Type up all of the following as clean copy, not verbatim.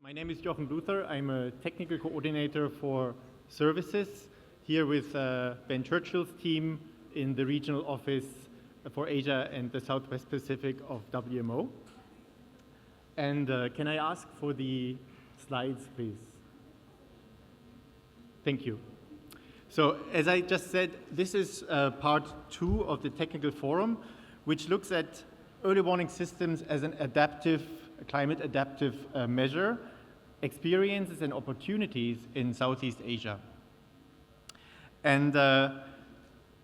My name is Jochen Luther. I'm a technical coordinator for services here with Ben Churchill's team in the regional office for Asia and the Southwest Pacific of WMO. And can I ask for the slides, please? Thank you. So as I just said, this is part 2 of the technical forum, which looks at early warning systems as an adaptive, climate adaptive measure, experiences and opportunities in Southeast Asia. And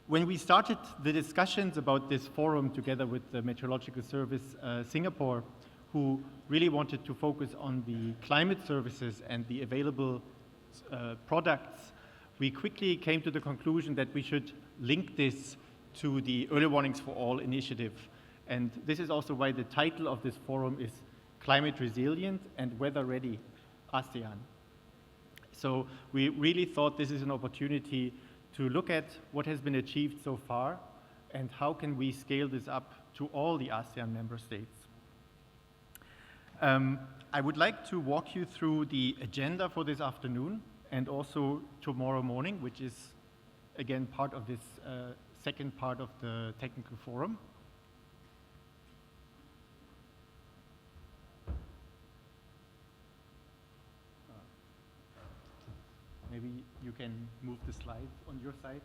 when we started the discussions about this forum together with the Meteorological Service Singapore, who really wanted to focus on the climate services and the available products, we quickly came to the conclusion that we should link this to the Early Warnings for All initiative. And this is also why the title of this forum is Climate Resilient and Weather Ready ASEAN. So we really thought this is an opportunity to look at what has been achieved so far and how can we scale this up to all the ASEAN member states. I would like to walk you through the agenda for this afternoon and also tomorrow morning, which is again part of this second part of the technical forum. Maybe you can move the slides on your side.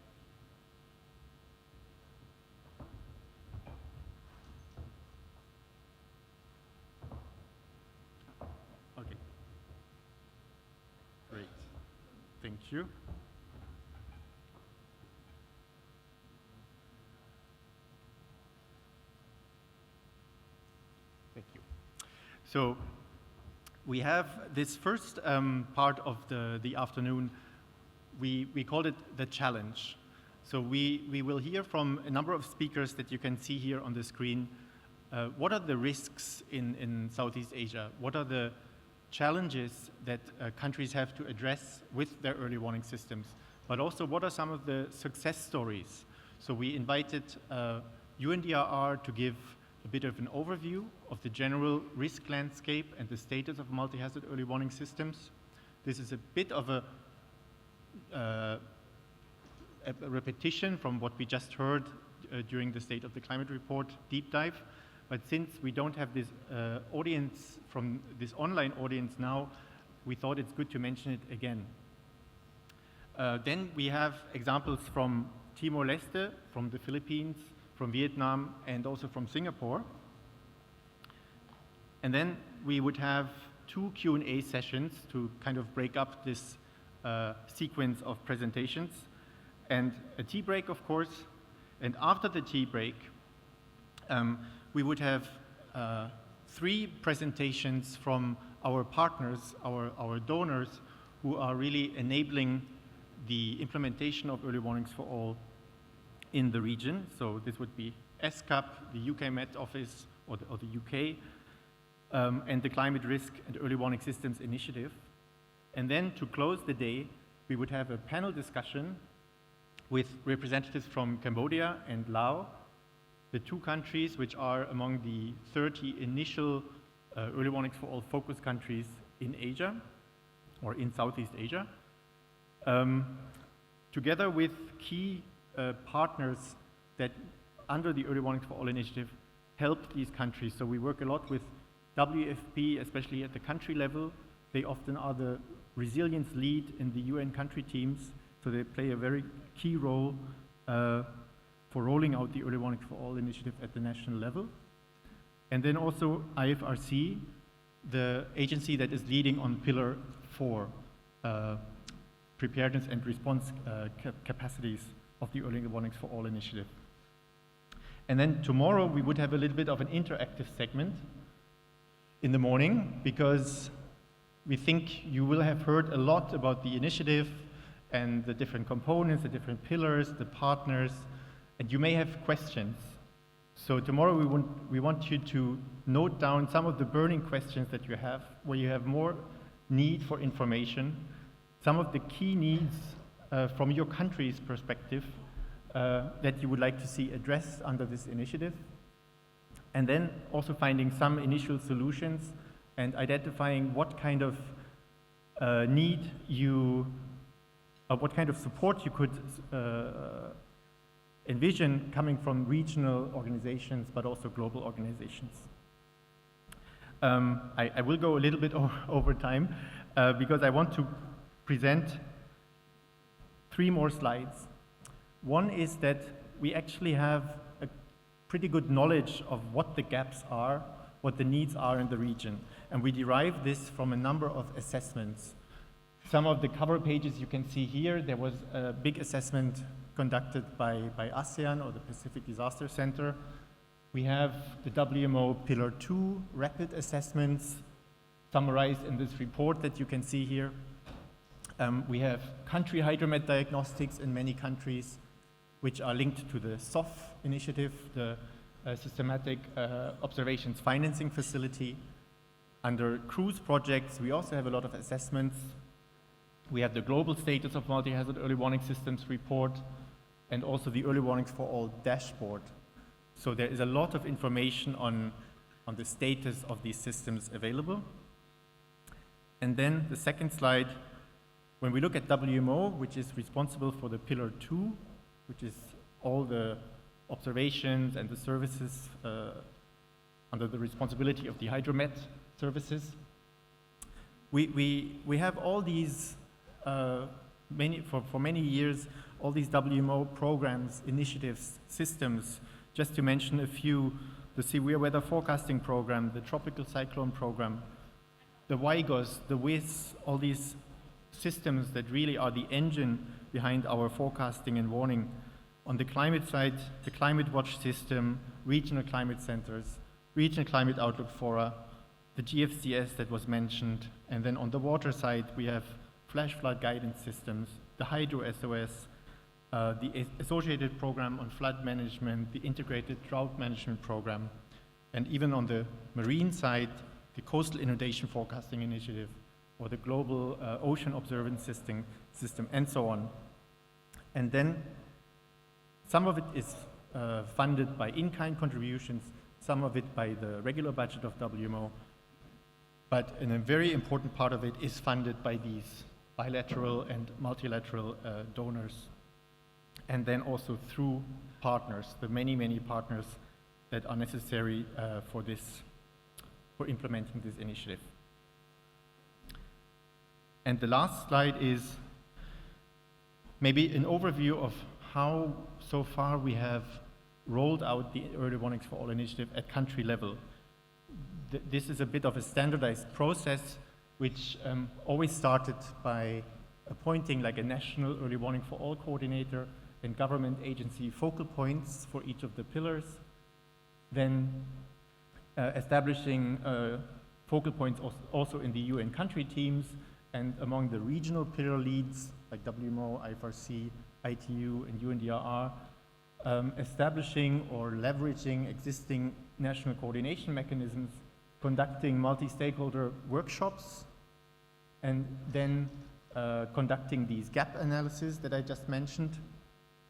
Okay. Great. Thank you. Thank you. So we have this first part of the afternoon, we called it the challenge. So we will hear from a number of speakers that you can see here on the screen. What are the risks in Southeast Asia? What are the challenges that countries have to address with their early warning systems? But also, what are some of the success stories? So we invited UNDRR to give a bit of an overview of the general risk landscape and the status of multi-hazard early warning systems. This is a bit of a repetition from what we just heard during the State of the Climate Report deep dive. But since we don't have this audience from this online audience now, we thought it's good to mention it again. Then we have examples from Timor-Leste, from the Philippines, from Vietnam, and also from Singapore. And then we would have 2 Q&A sessions to kind of break up this sequence of presentations, and a tea break, of course. And after the tea break, we would have 3 presentations from our partners, our donors, who are really enabling the implementation of early warnings for all in the region. So this would be ESCAP, the UK Met Office, or the UK, and the Climate Risk and Early Warning Systems Initiative. And then to close the day, we would have a panel discussion with representatives from Cambodia and Laos, the 2 countries which are among the 30 initial early warnings for all focus countries in Asia, or in Southeast Asia, together with key partners that under the Early Warnings for All initiative help these countries. So we work a lot with WFP, especially at the country level. They often are the resilience lead in the UN country teams, so they play a very key role for rolling out the Early Warnings for All initiative at the national level. And then also IFRC, the agency that is leading on Pillar 4, preparedness and response capacities of the Early Warnings for All initiative. And then tomorrow we would have a little bit of an interactive segment in the morning, because we think you will have heard a lot about the initiative and the different components, the different pillars, the partners, and you may have questions. So tomorrow we want you to note down some of the burning questions that you have, where you have more need for information, some of the key needs from your country's perspective that you would like to see addressed under this initiative, and then also finding some initial solutions and identifying what kind of what kind of support you could envision coming from regional organizations, but also global organizations. I will go a little bit over time because I want to present 3 more slides. One is that we actually have a pretty good knowledge of what the gaps are, what the needs are in the region, and we derive this from a number of assessments. Some of the cover pages you can see here, there was a big assessment conducted by ASEAN, or the Pacific Disaster Center. We have the WMO Pillar 2 rapid assessments summarized in this report that you can see here. We have country hydromet diagnostics in many countries, which are linked to the SOF initiative, the Systematic Observations Financing Facility. Under cruise projects, we also have a lot of assessments. We have the Global Status of Multi-Hazard Early Warning Systems report, and also the Early Warnings for All dashboard. So there is a lot of information on the status of these systems available. And then the second slide, when we look at WMO, which is responsible for the Pillar 2, which is all the observations and the services under the responsibility of the hydromet services, we have all these, for many years, all these WMO programs, initiatives, systems. Just to mention a few, the Severe Weather Forecasting Program, the Tropical Cyclone Program, the WIGOS, the WIS, all these systems that really are the engine behind our forecasting and warning. On the climate side, the Climate Watch system, regional climate centers, regional climate outlook fora, the GFCS that was mentioned, and then on the water side, we have flash flood guidance systems, the Hydro SOS, the associated program on flood management, the integrated drought management program, and even on the marine side, the Coastal Inundation Forecasting Initiative, or the Global Ocean Observance System, and so on. And then some of it is funded by in-kind contributions, some of it by the regular budget of WMO, but a very important part of it is funded by these bilateral and multilateral donors, and then also through partners, the many, many partners that are necessary for implementing this initiative. And the last slide is maybe an overview of how so far we have rolled out the Early Warnings for All initiative at country level. This is a bit of a standardized process, which always started by appointing like a national Early Warning for All coordinator and government agency focal points for each of the pillars, then establishing focal points also in the UN country teams and among the regional pillar leads like WMO, IFRC, ITU, and UNDRR, establishing or leveraging existing national coordination mechanisms, conducting multi-stakeholder workshops, and then conducting these gap analyses that I just mentioned.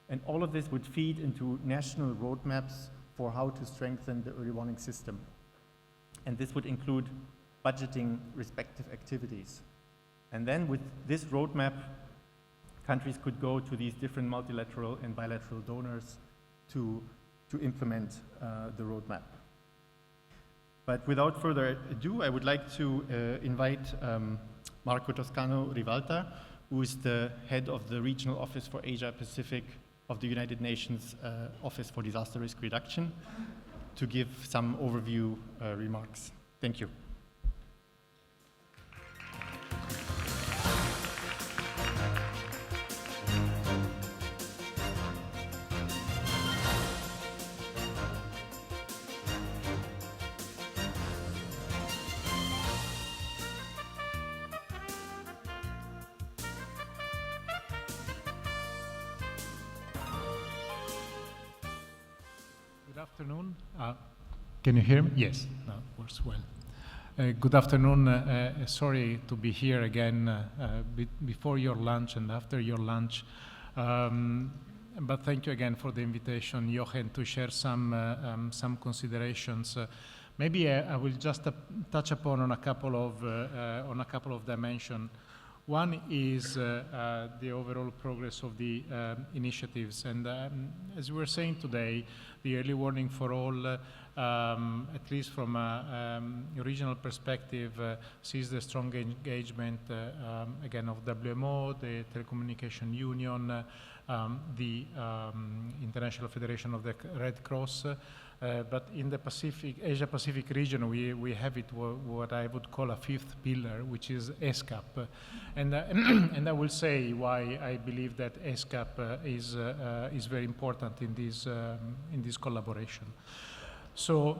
And all of this would feed into national roadmaps for how to strengthen the early warning system. And this would include budgeting respective activities. And then with this roadmap, countries could go to these different multilateral and bilateral donors to implement the roadmap. But without further ado, I would like to invite Marco Toscano Rivalta, who is the head of the Regional Office for Asia Pacific of the United Nations Office for Disaster Risk Reduction, to give some overview remarks. Thank you. Good afternoon. Can you hear me? Yes, no, works well. Good afternoon. Sorry to be here again before your lunch and after your lunch. But thank you again for the invitation, Jochen, to share some considerations. Maybe I will just touch upon on a couple of dimensions. One is the overall progress of the initiatives, and as we were saying today, the early warning for all, at least from a regional perspective, sees the strong engagement again of WMO, the Telecommunication Union, the International Federation of the Red Cross. But in the Asia-Pacific region, we have what I would call a fifth pillar, which is ESCAP. And I will say why I believe that ESCAP is very important in this collaboration. So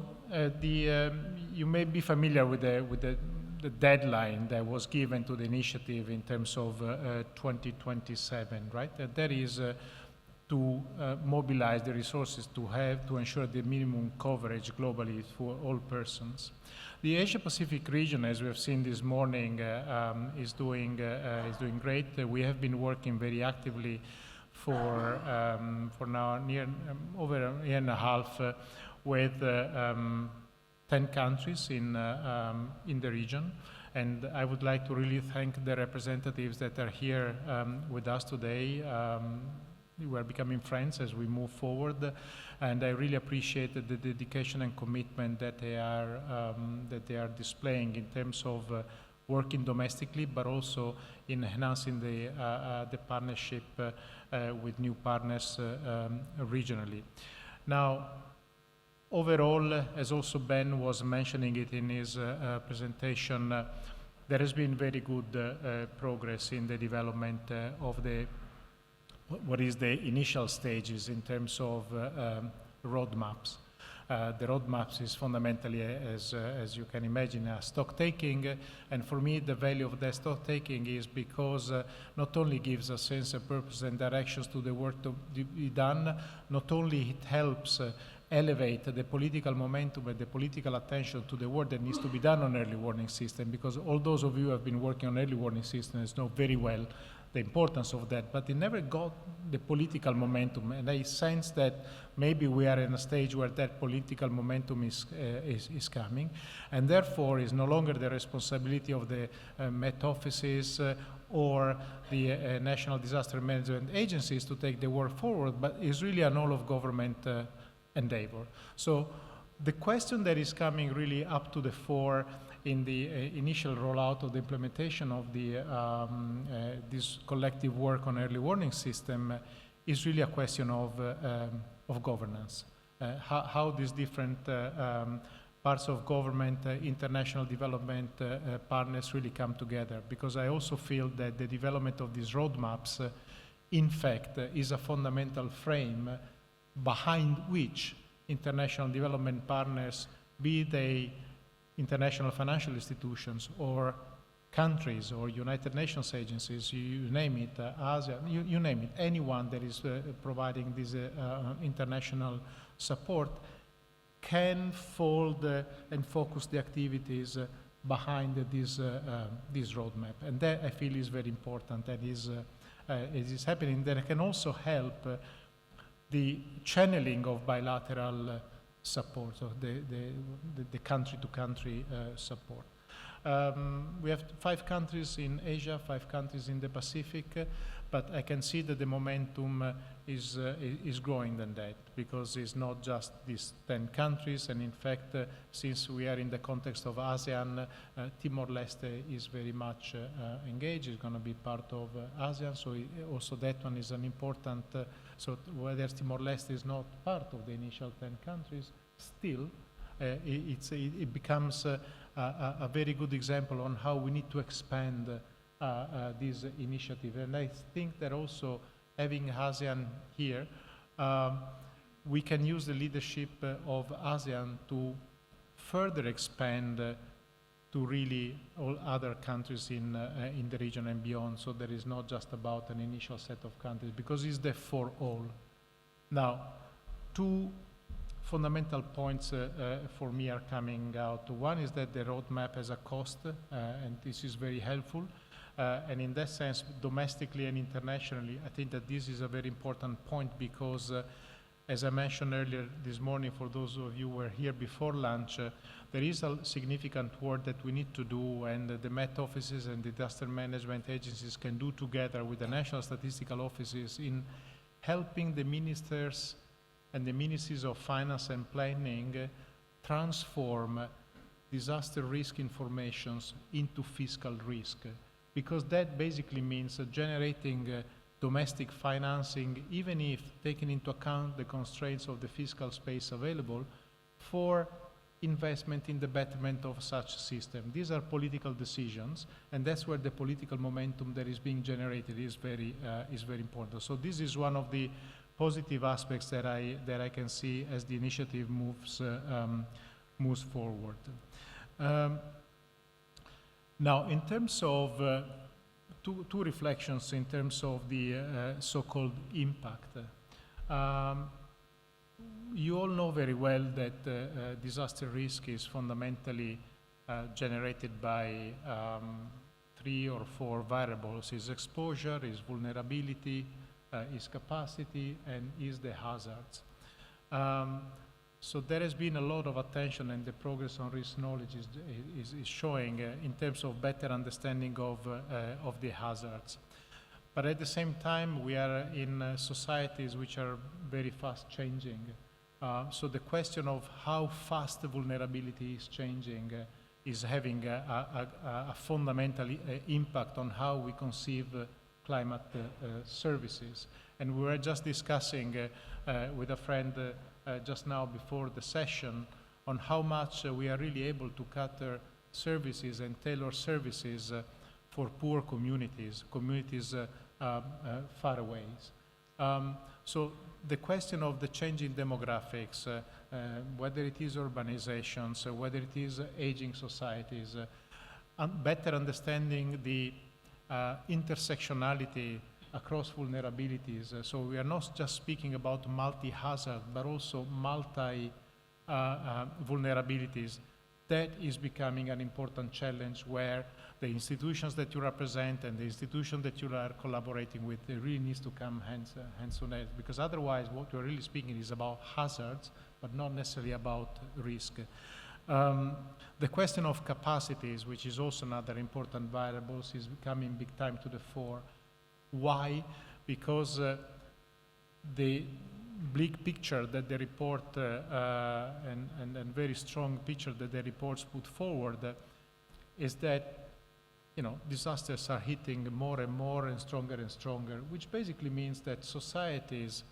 you may be familiar with the deadline that was given to the initiative in terms of 2027, right? That is to mobilize the resources to ensure the minimum coverage globally for all persons. The Asia-Pacific region, as we have seen this morning, is doing great. We have been working very actively for now over a year and a half with 10 countries in the region. And I would like to really thank the representatives that are here with us today. We are becoming friends as we move forward, and I really appreciate the dedication and commitment that they are displaying in terms of working domestically, but also in enhancing the partnership with new partners regionally. Now, overall, as also Ben was mentioning it in his presentation, there has been very good progress in the development of what is the initial stages in terms of roadmaps. The roadmaps is fundamentally, as you can imagine, a stock taking, and for me the value of that stock taking is because not only gives a sense of purpose and directions to the work to be done, not only it helps elevate the political momentum and the political attention to the work that needs to be done on early warning system, because all those of you who have been working on early warning systems know very well the importance of that, but it never got the political momentum, and I sense that maybe we are in a stage where that political momentum is coming, and therefore is no longer the responsibility of the Met offices or the national disaster management agencies to take the work forward, but is really an all-of-government endeavor. So the question that is coming really up to the fore in the initial rollout of the implementation of this collective work on early warning system is really a question of governance. How these different parts of government, international development partners really come together. Because I also feel that the development of these roadmaps, in fact, is a fundamental frame behind which international development partners, be they international financial institutions or countries or United Nations agencies, you name it, ASEAN, you name it, anyone that is providing this international support can fold and focus the activities behind this roadmap. And that I feel is very important, that it is happening. That can also help the channeling of bilateral support, so the country-to-country support. We have 5 countries in Asia, 5 countries in the Pacific, but I can see that the momentum is growing than that, because it's not just these 10 countries, and in fact, since we are in the context of ASEAN, Timor-Leste is very much engaged, it's going to be part of ASEAN, so also that one is an important, so whether Timor-Leste is not part of the initial 10 countries, still, it becomes a very good example on how we need to expand this initiative. And I think that also having ASEAN here, we can use the leadership of ASEAN to further expand to really all other countries in the region and beyond. So there is not just about an initial set of countries, because it's there for all. Now, 2 fundamental points for me are coming out. One is that the roadmap has a cost, and this is very helpful. And in that sense, domestically and internationally, I think that this is a very important point, because As I mentioned earlier this morning, for those of you who were here before lunch, there is a significant work that we need to do, and the Met offices and disaster management agencies can do together with the national statistical offices in helping the ministers and the ministries of finance and planning transform disaster risk informations into fiscal risk, because that basically means generating domestic financing, even if taking into account the constraints of the fiscal space available, for investment in the betterment of such system. These are political decisions, and that's where the political momentum that is being generated is very important. So this is one of the positive aspects that I can see as the initiative moves forward. Now, in terms of two reflections in terms of the so-called impact. You all know very well that disaster risk is fundamentally generated by 3 or 4 variables. Is exposure, is vulnerability, is capacity, and is the hazards. So there has been a lot of attention, and the progress on risk knowledge is showing in terms of better understanding of the hazards. But at the same time, we are in societies which are very fast changing. So the question of how fast the vulnerability is changing is having a fundamental impact on how we conceive climate services. And we were just discussing with a friend just now before the session on how much we are really able to cater services and tailor services for poor communities far away. So the question of the changing demographics, whether it is urbanizations, whether it is aging societies, better understanding the intersectionality across vulnerabilities. So we are not just speaking about multi-hazard, but also multi-vulnerabilities. That is becoming an important challenge where the institutions that you represent and the institutions that you are collaborating with, it really needs to come hands on head, because otherwise what we're really speaking is about hazards, but not necessarily about risk. The question of capacities, which is also another important variable, is coming big time to the fore. Why? Because the bleak picture that the report and very strong picture that the reports put forward is that disasters are hitting more and more and stronger, which basically means that societies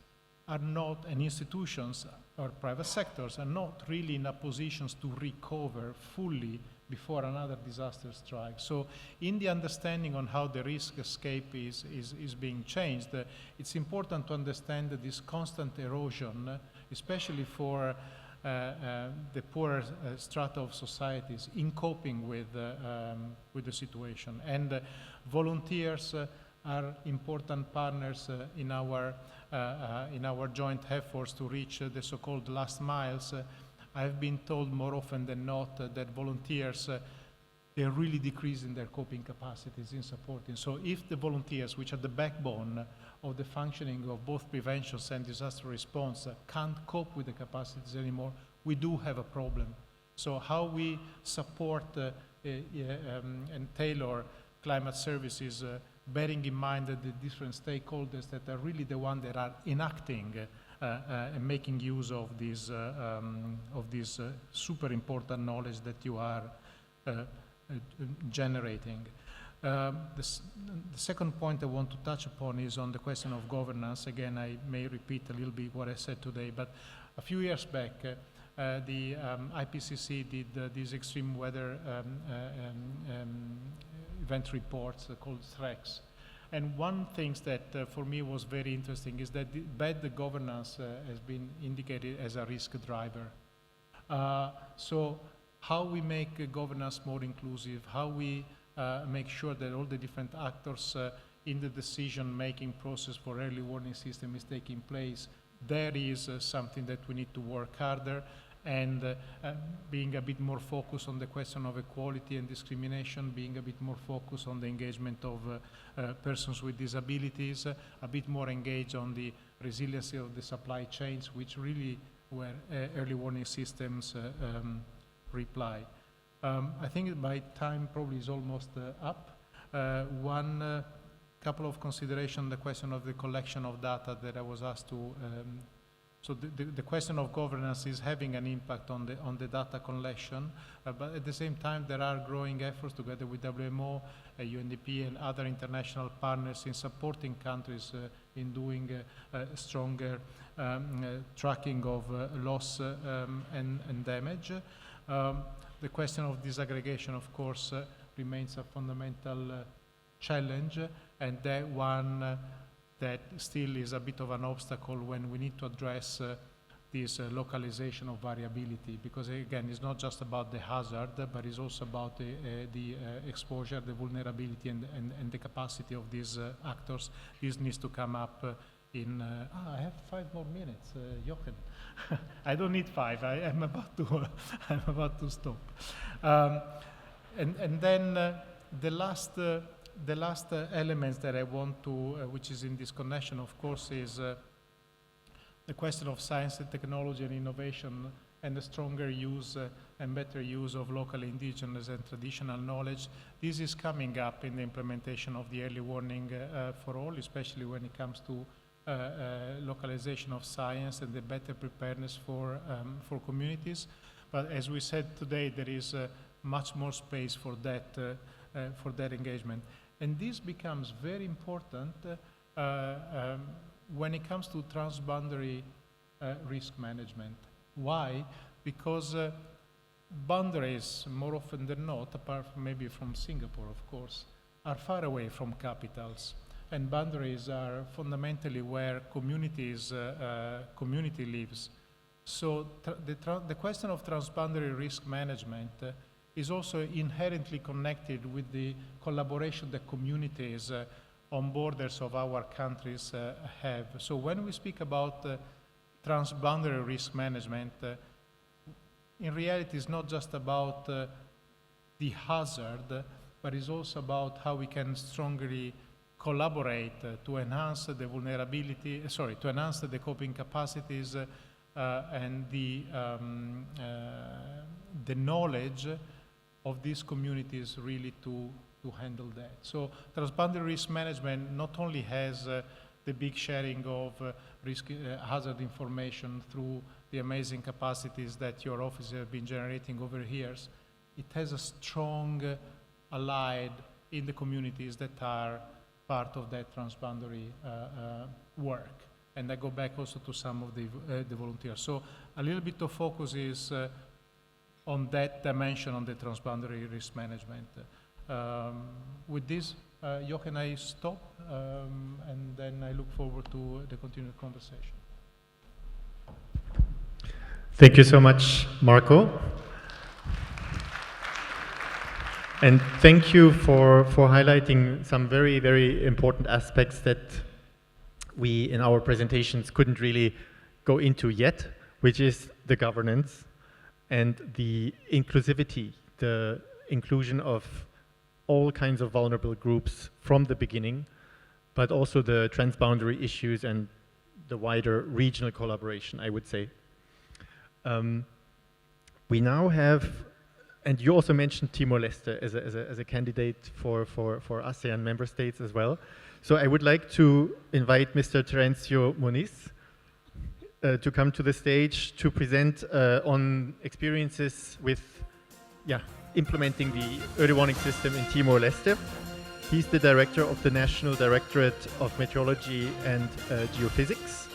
are not, and institutions or private sectors are not really in a position to recover fully before another disaster strikes. So in the understanding on how the Riskscape is being changed, it's important to understand that this constant erosion, especially for the poorer strata of societies, in coping with the situation. And volunteers are important partners in our joint efforts to reach the so-called last miles. I've been told more often than not that volunteers, they're really decreasing their coping capacities in supporting. So if the volunteers, which are the backbone of the functioning of both prevention and disaster response, can't cope with the capacities anymore, we do have a problem. So how we support and tailor climate services, bearing in mind that the different stakeholders that are really the ones that are enacting and making use of this super important knowledge that you are generating. The second point I want to touch upon is on the question of governance. Again, I may repeat a little bit what I said today, but a few years back, the IPCC did these extreme weather event reports called TREX. And one thing that for me was very interesting is that bad governance has been indicated as a risk driver. So how we make governance more inclusive, how we make sure that all the different actors in the decision-making process for early warning system is taking place, there is something that we need to work harder, and being a bit more focused on the question of equality and discrimination, being a bit more focused on the engagement of persons with disabilities, a bit more engaged on the resiliency of the supply chains, which really were early warning systems reply. I think my time probably is almost up. One couple of considerations, the question of the collection of data that I was asked to. So the question of governance is having an impact on the data collection, but at the same time there are growing efforts together with WMO, UNDP and other international partners in supporting countries in doing stronger tracking of loss and damage. The question of disaggregation, of course, remains a fundamental challenge, and that one that still is a bit of an obstacle when we need to address this localization of variability, because again, it's not just about the hazard, but it's also about the exposure, the vulnerability, and the capacity of these actors. This needs to come up in, I have 5 more minutes, Jochen. I don't need 5, I'm about to stop. And then the last elements that I want to, which is in this connection, of course, is the question of science and technology and innovation and the stronger use and better use of local, indigenous, and traditional knowledge. This is coming up in the implementation of the early warning for all, especially when it comes to localization of science and the better preparedness for communities. But as we said today, there is much more space for that engagement. And this becomes very important when it comes to transboundary risk management. Why? Because boundaries, more often than not, apart from maybe from Singapore, of course, are far away from capitals. And boundaries are fundamentally where community lives. So the question of transboundary risk management is also inherently connected with the collaboration that communities on borders of our countries have. So when we speak about transboundary risk management, in reality it's not just about the hazard, but it's also about how we can strongly collaborate to enhance the vulnerability, to enhance the coping capacities and the knowledge of these communities really to handle that. So transboundary risk management not only has the big sharing of risk hazard information through the amazing capacities that your office have been generating over years, it has a strong allied in the communities that are part of that transboundary work. And I go back also to some of the volunteers. So a little bit of focus is on that dimension, on the transboundary risk management. With this, Jochen, I stop, and then I look forward to the continued conversation. Thank you so much, Marco. And thank you for highlighting some very, very important aspects that we in our presentations couldn't really go into yet, which is the governance and the inclusivity, the inclusion of all kinds of vulnerable groups from the beginning, but also the transboundary issues and the wider regional collaboration, I would say. We now have, and you also mentioned Timor-Leste as a candidate for ASEAN member states as well. So I would like to invite Mr. Terencio Muniz to come to the stage to present on experiences with implementing the early warning system in Timor-Leste. He's the director of the National Directorate of Meteorology and Geophysics.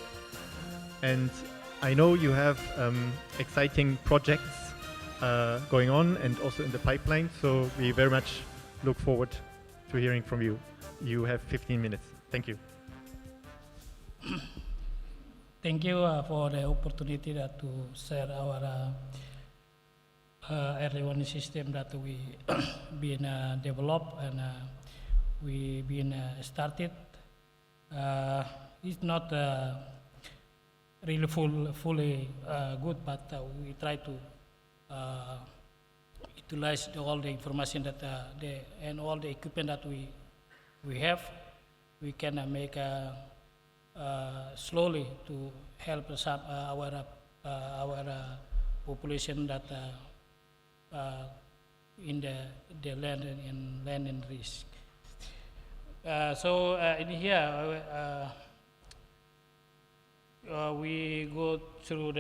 And I know you have exciting projects going on and also in the pipeline, so we very much look forward to hearing from you. You have 15 minutes. Thank you. Thank you for the opportunity to share our early warning system that we been developed and we been started. It's not really fully good, but we try to utilize all the information that and all the equipment that we have. We can make slowly to help some, our population that in the land and risk. In here, we go through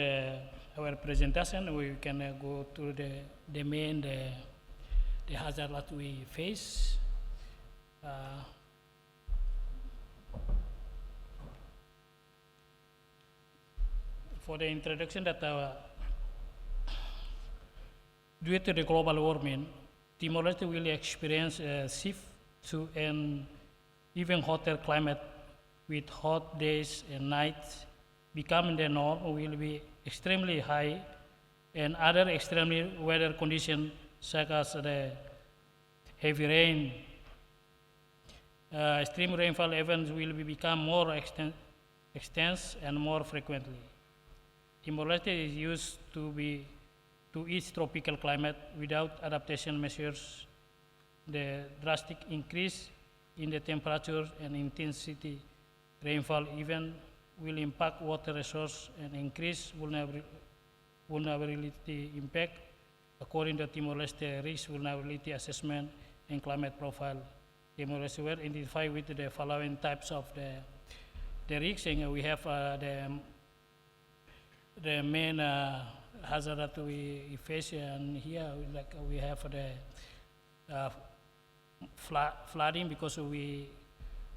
our presentation. We can go through the main the hazard that we face. For the introduction, that due to the global warming, Timor-Leste will experience a shift to an even hotter climate, with hot days and nights becoming the norm. Will be extremely high, and other extreme weather conditions such as the heavy rain. Extreme rainfall events will become more extensive and more frequently. Timor-Leste is used to its tropical climate without adaptation measures. The drastic increase in the temperature and intensity rainfall event will impact water resource and increase vulnerability impact. According to Timor-Leste Risk Vulnerability Assessment and Climate Profile, Timor-Leste were identified with the following types of the risks, and we have the main hazard that we face, and here we have the flooding, because we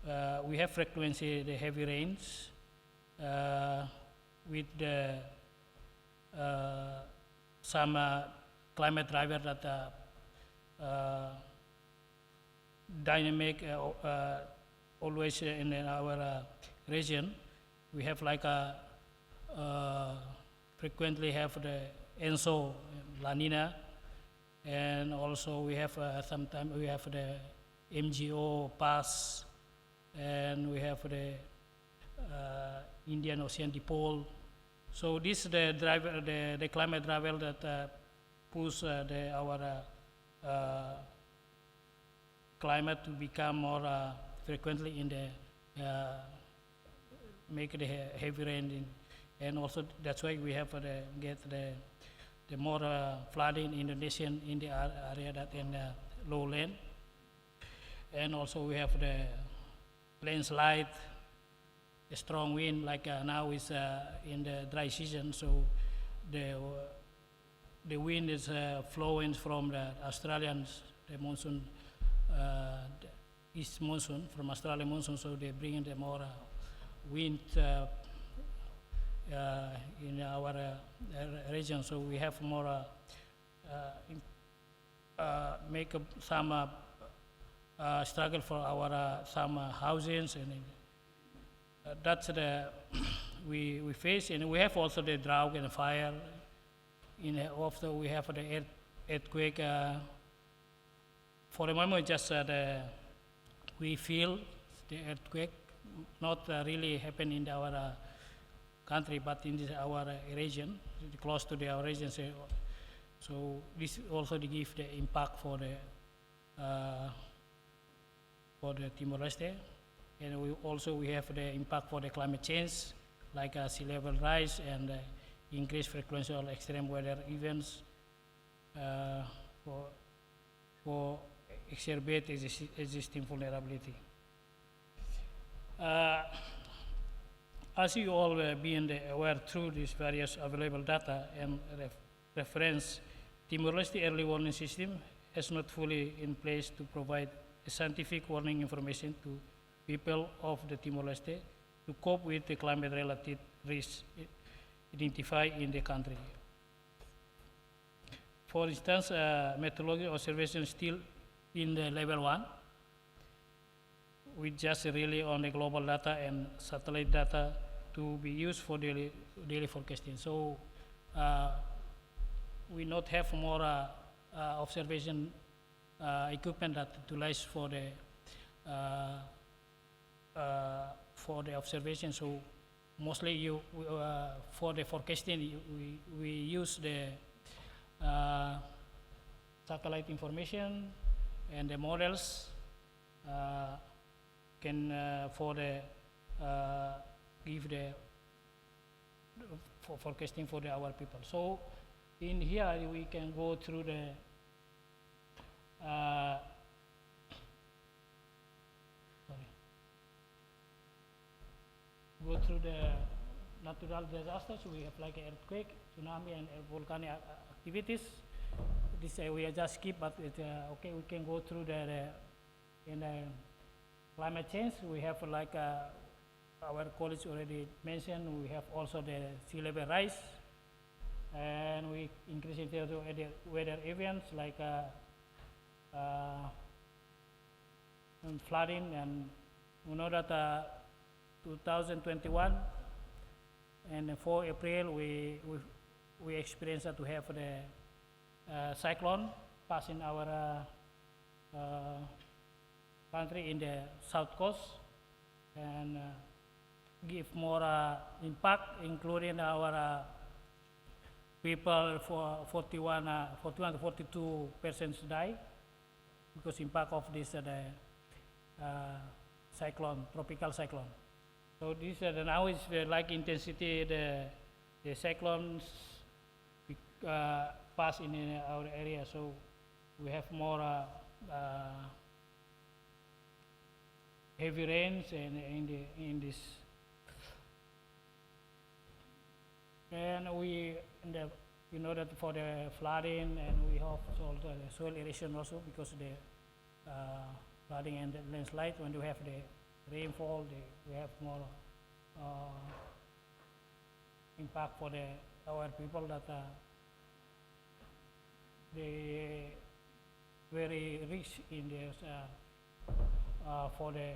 have frequency the heavy rains with the some climate driver that dynamic always in our region. We have like frequently have the ENSO, La Nina, and also we have sometimes we have the MGO pass, and we have the Indian Ocean dipole. So this is the driver, the climate driver that push our climate to become more frequently in the make the heavy rain, and also that's why we have get the more flooding in Indonesian in the area that in lowland, and also we have the landslide, the strong wind, like now is in the dry season, so the wind is flowing from the Australian, the monsoon, the east monsoon, from Australian monsoon, so they bring the more wind in our region, so we have more make some struggle for our some housings, and that's the we face, and we have also the drought and fire. Also we have the earthquake. For the moment, just we feel the earthquake, not really happen in our country, but in our region, close to our region. So this also give the impact for the Timor-Leste, and we have the impact for the climate change, like sea level rise and increased frequency of extreme weather events for exacerbate existing vulnerability. As you all being aware through these various available data and reference, Timor-Leste early warning system is not fully in place to provide scientific warning information to people of the Timor-Leste to cope with the climate-related risks identified in the country. For instance, meteorological observation is still in the level 1. We just rely on the global data and satellite data to be used for daily forecasting. So we not have more observation equipment that utilized for the observation. So mostly for the forecasting we use the satellite information and the models for the give the for forecasting for our people. So in here we can go through the go through the natural disasters. We have like earthquake, tsunami, and volcanic activities. This we are just skip, but okay, we can go through in climate change. We have like our college already mentioned. We have also the sea level rise, and we increase in terms of weather events like and flooding, and we know that 2021 and 4 April we experienced that we have the cyclone passing our country in the south coast and give more impact, including our people for 41 to 42% die because impact of this cyclone, tropical cyclone. So this now is like intensity the cyclones pass in our area. So we have more heavy rains in this, and we you know that for the flooding, and we have also the soil erosion also because the flooding and the landslide. When we have the rainfall, we have more impact for our people that they very rich in this for the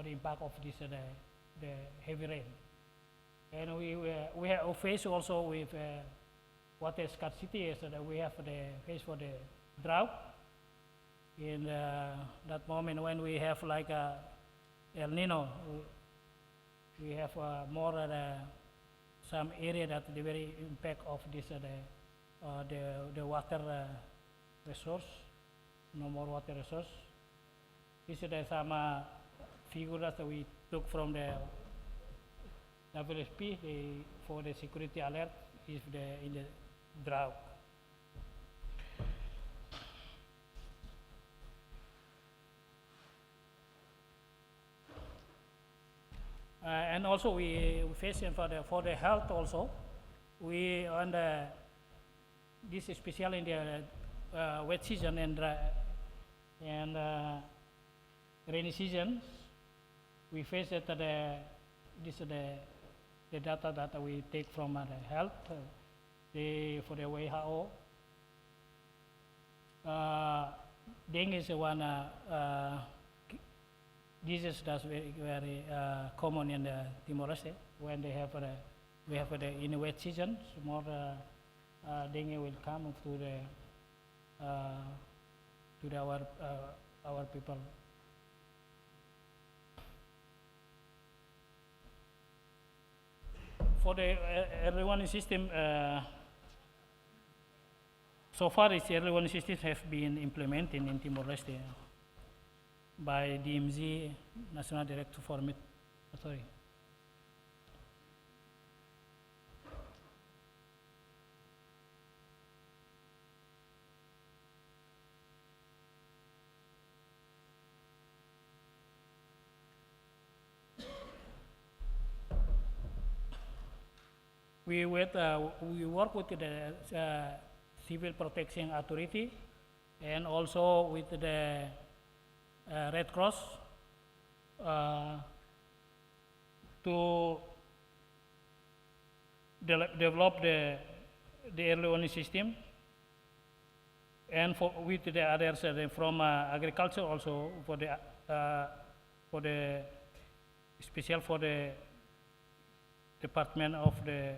impact of this the heavy rain. And we have faced also with water scarcity, so that we have the face for the drought. In that moment when we have like El Nino, we have more some area that the very impact of this the water resource, no more water resource. This is some figure that we took from the WSP for the security alert if in the drought. And also we facing for the health also. We on this is especially in the wet season and rainy season. We face that this the data that we take from the health for the WHO. Dengue is one disease that's very common in the Timor-Leste. When they have we have in the wet season, more dengue will come to our people. For the early warning system, so far its early warning systems have been implemented in Timor-Leste by DMZ, National Director for Sorry. We work with the Civil Protection Authority and also with the Red Cross to develop the early warning system, and with the others from agriculture also for the special for the Department of the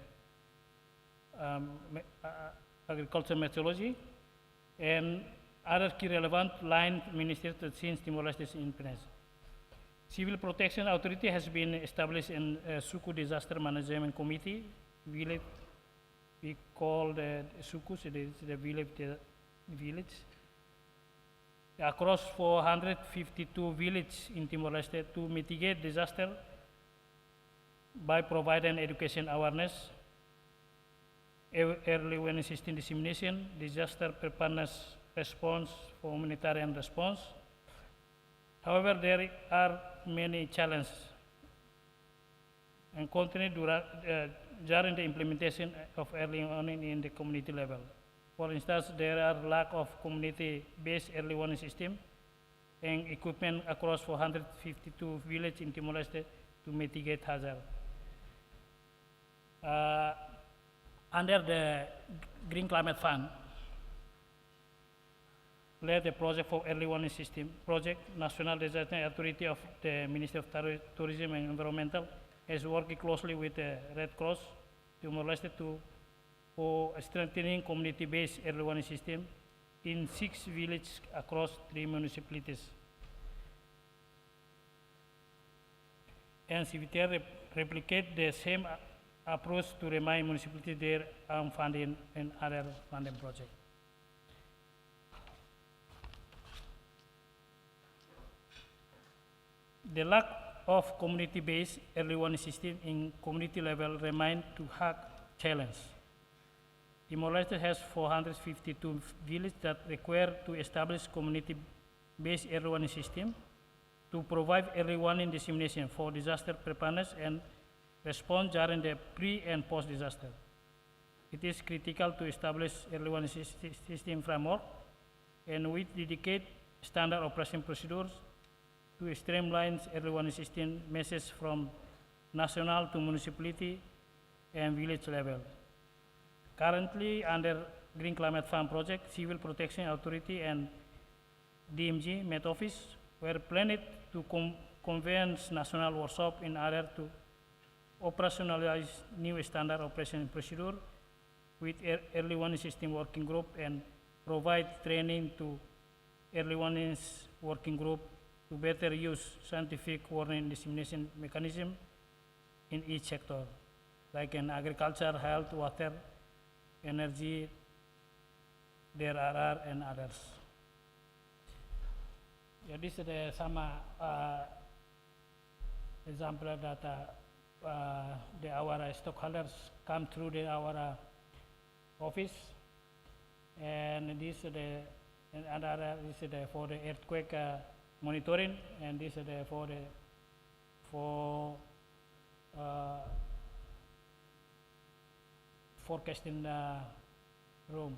Agriculture Meteorology and other key relevant line ministries since Timor-Leste's independence. Civil Protection Authority has been established in Suku Disaster Management Committee. We call the Sukus, it is the village. across 452 villages in Timor-Leste to mitigate disaster by providing education awareness, early warning system dissemination, disaster preparedness response for humanitarian response. However, there are many challenges and continue during the implementation of early warning in the community level. For instance, there are lack of community-based early warning system and equipment across 452 villages in Timor-Leste to mitigate hazard. Under the Green Climate Fund, led the project for early warning system project, National Disaster Authority of the Ministry of Tourism and Environmental is working closely with the Red Cross Timor-Leste for strengthening community-based early warning system in 6 villages across 3 municipalities. And CVTR replicate the same approach to remind municipalities their own funding and other funding projects. The lack of community-based early warning system in community level remain to hard challenge. Timor-Leste has 452 villages that require to establish community-based early warning system to provide early warning dissemination for disaster preparedness and response during the pre and post disaster. It is critical to establish early warning system framework and with dedicate standard operation procedures to streamline early warning system message from national to municipality and village level. Currently, under Green Climate Fund project, Civil Protection Authority and DMG Met Office were planned to convene national workshop in order to operationalize new standard operation procedure with early warning system working group and provide training to early warning working group to better use scientific warning dissemination mechanism in each sector, like in agriculture, health, water, energy, there are and others. Yeah, this is some example that our stockholders come through our office, and this is for the earthquake monitoring, and this is for forecasting room.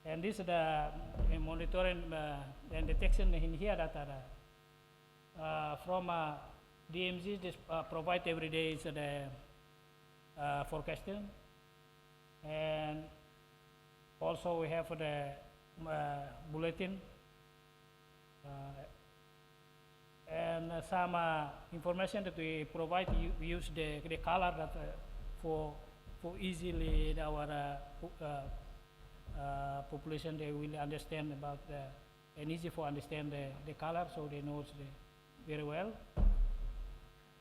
And this is the monitoring and detection in here that are from DMZ. This provide every day is the forecasting, and also we have the bulletin and some information that we provide. We use the color that for easily our population, they will understand about and easy for understand the color, so they know very well.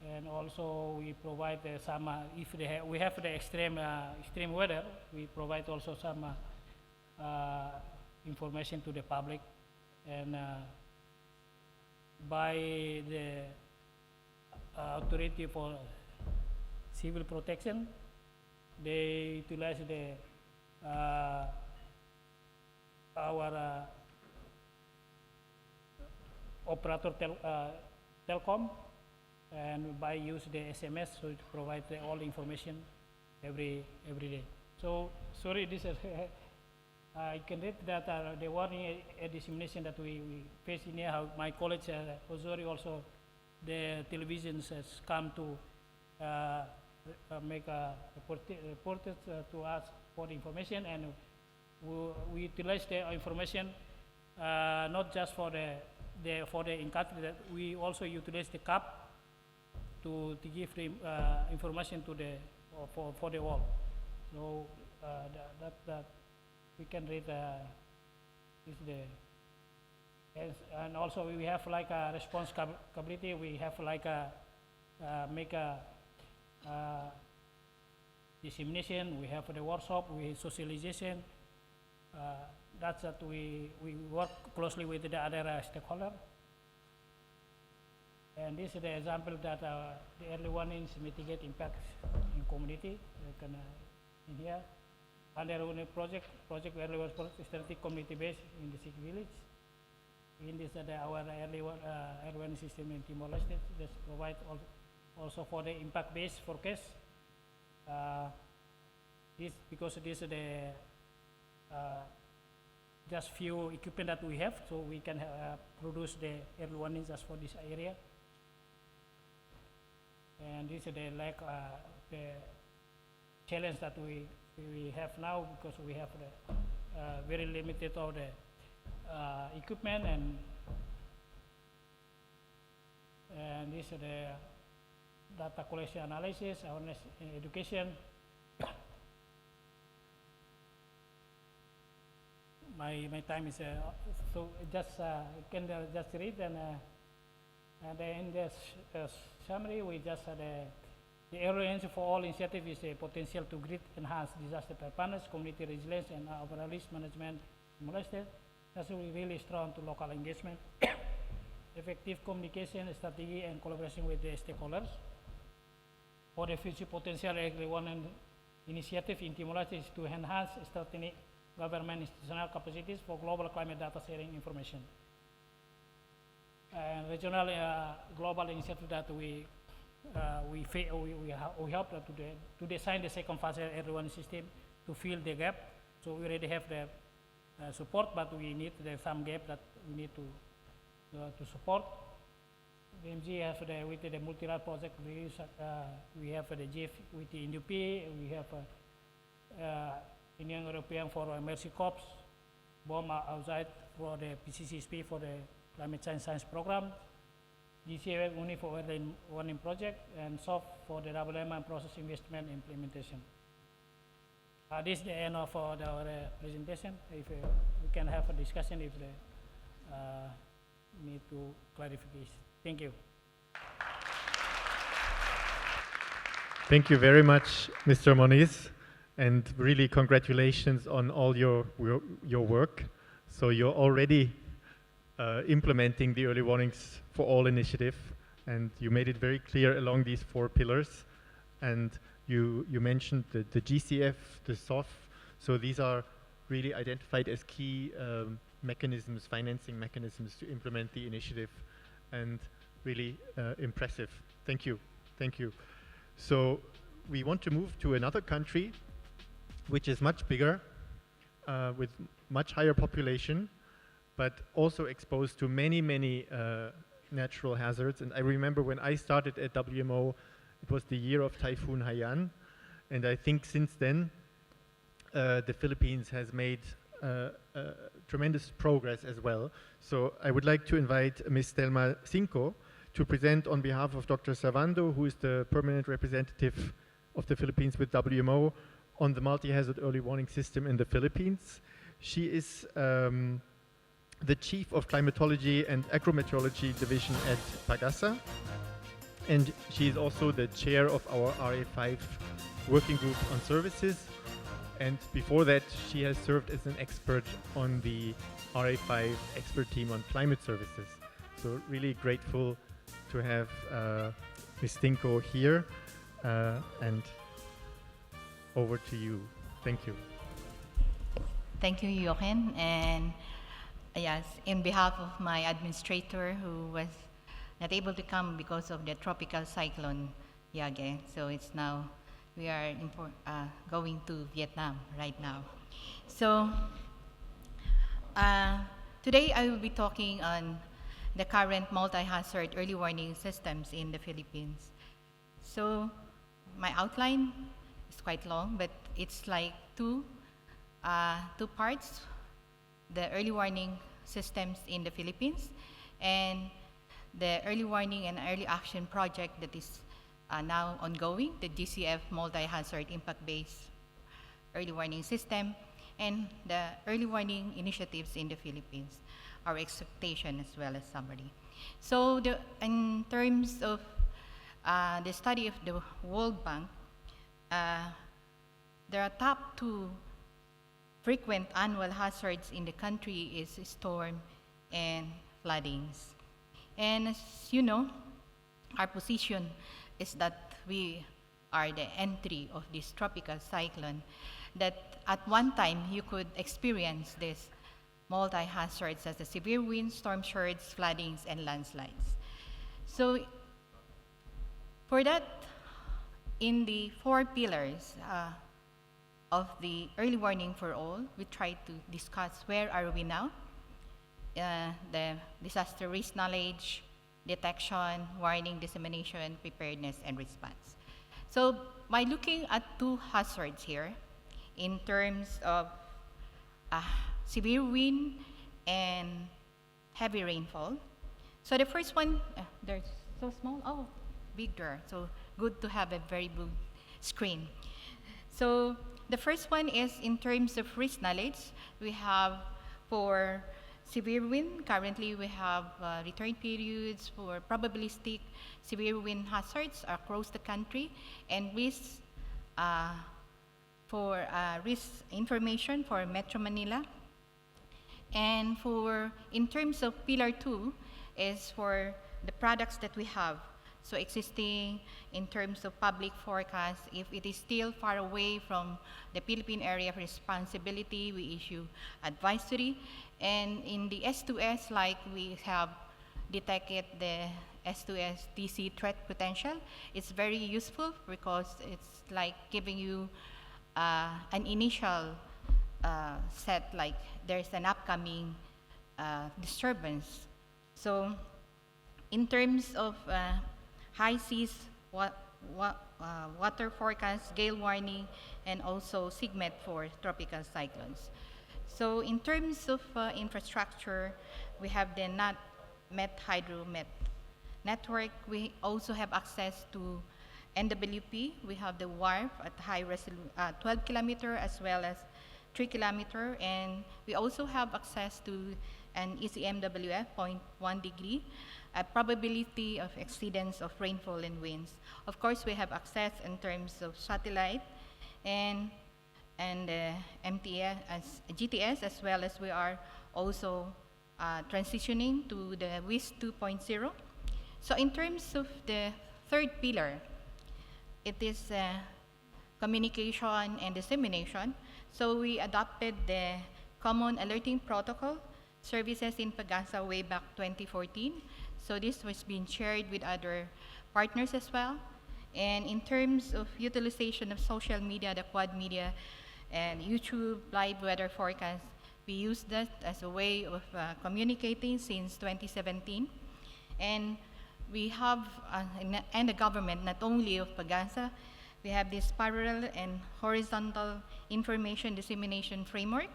And also we provide some if we have the extreme weather, we provide also some information to the public, and by the authority for civil protection, they utilize our operator telecom, and by use the SMS, so it provides all the information every day. So sorry, this is I can read that the warning dissemination that we face in here. How my college Ozori also, the televisions has come to make a report to us for the information, and we utilize the information not just for the in-country, that we also utilize the CAP to give the information to the for the world. So that we can read is the and also we have like a response capability. We have like a make a dissemination. We have the workshop, we have socialization. that's that we work closely with the other stakeholder. And this is the example that the early warnings mitigate impacts in community, like in here. Under one project early warning project strategic community based in the sick village. In this, our early warning system in Timor-Leste, this provide also for the impact-based forecast. This because this is the just few equipment that we have, so we can produce the early warning just for this area. And this is the challenge that we have now, because we have the very limited of the equipment, and this is the data collection analysis, awareness education. My time is so just can just read, and in this summary we just had the area for all initiative is a potential to great enhance disaster preparedness, community resilience, and overall risk management molested. That's really strong to local engagement, effective communication strategy, and collaboration with the stakeholders. For the future potential early warning initiative in Timor-Leste is to enhance strengthening government institutional capacities for global climate data sharing information. And regional global initiative that we help to design the second phase early warning system to fill the gap. So we already have the support, but we need some gap that we need to support. The MG has with the multi-rad project, we have the GF with the NUP, we have Union European for Mercy Corps, BOM outside for the PCCSP for the Climate Science Program, GCF only for early warning project, and SOF for the WM process investment implementation. This is the end of our presentation. If we can have a discussion if the need to clarification. Thank you. Thank you very much, Mr. Moniz, and really congratulations on all your work. So you're already implementing the early warnings for all initiative, and you made it very clear along these 4 pillars. And you mentioned the GCF, the SOF. So these are really identified as key mechanisms, financing mechanisms to implement the initiative, and really impressive. Thank you. Thank you. So we want to move to another country, which is much bigger, with much higher population, but also exposed to many, many natural hazards. And I remember when I started at WMO, it was the year of Typhoon Haiyan. And I think since then, the Philippines has made tremendous progress as well. So I would like to invite Ms. Thelma Cinco to present on behalf of Dr. Servando, who is the permanent representative of the Philippines with WMO on the multi-hazard early warning system in the Philippines. She is the Chief of Climatology and Agrometeorology Division at Pagasa, and she is also the chair of our RA5 working group on services. And before that, she has served as an expert on the RA5 expert team on climate services. So really grateful to have Ms. Cinco here, and over to you. Thank you. Thank you, Jochen. And yes, in behalf of my administrator who was not able to come because of the tropical cyclone Yage, so it's now, we are going to Vietnam right now. So today I will be talking on the current multi-hazard early warning systems in the Philippines. So my outline is quite long, but it's like two parts: the early warning systems in the Philippines and the early warning and early action project that is now ongoing, the GCF multi-hazard impact-based early warning system, and the early warning initiatives in the Philippines, our expectation as well as summary. So in terms of the study of the World Bank, there are top 2 frequent annual hazards in the country is storm and floodings. And as you know, our position is that we are the entry of this tropical cyclone, that at one time you could experience this multi-hazards as the severe winds, storm surge, floodings, and landslides. So for that, in the 4 pillars of the early warning for all, we try to discuss where are we now, the disaster risk knowledge, detection, warning, dissemination, preparedness, and response. So by looking at 2 hazards here, in terms of severe wind and heavy rainfall. So the first one, they're so small, oh, bigger, so good to have a very big screen. So the first one is in terms of risk knowledge. We have for severe wind, currently we have return periods for probabilistic severe wind hazards across the country, and risks for risk information for Metro Manila. And for, in terms of Pillar 2, is for the products that we have. So existing in terms of public forecast, if it is still far away from the Philippine area of responsibility, we issue advisory. And in the S2S, like we have detected the S2S DC threat potential, it's very useful because it's like giving you an initial set, like there's an upcoming disturbance. So in terms of high seas, water forecast, gale warning, and also SIGMET for tropical cyclones. So in terms of infrastructure, we have the Met Hydromet network. We also have access to NWP. We have the WARF at high resolution, 12 kilometer as well as 3 kilometer, and we also have access to an ECMWF 0.1 degree, a probability of exceedance of rainfall and winds. Of course, we have access in terms of satellite and MTS as GTS, as well as we are also transitioning to the WIS 2.0. So in terms of the 3rd pillar, it is communication and dissemination. So we adopted the Common Alerting Protocol services in Pagasa way back 2014. So this was being shared with other partners as well. And in terms of utilization of social media, the quad media, and YouTube live weather forecast, we use that as a way of communicating since 2017. And we have, and the government, not only of Pagasa, we have this parallel and horizontal information dissemination framework,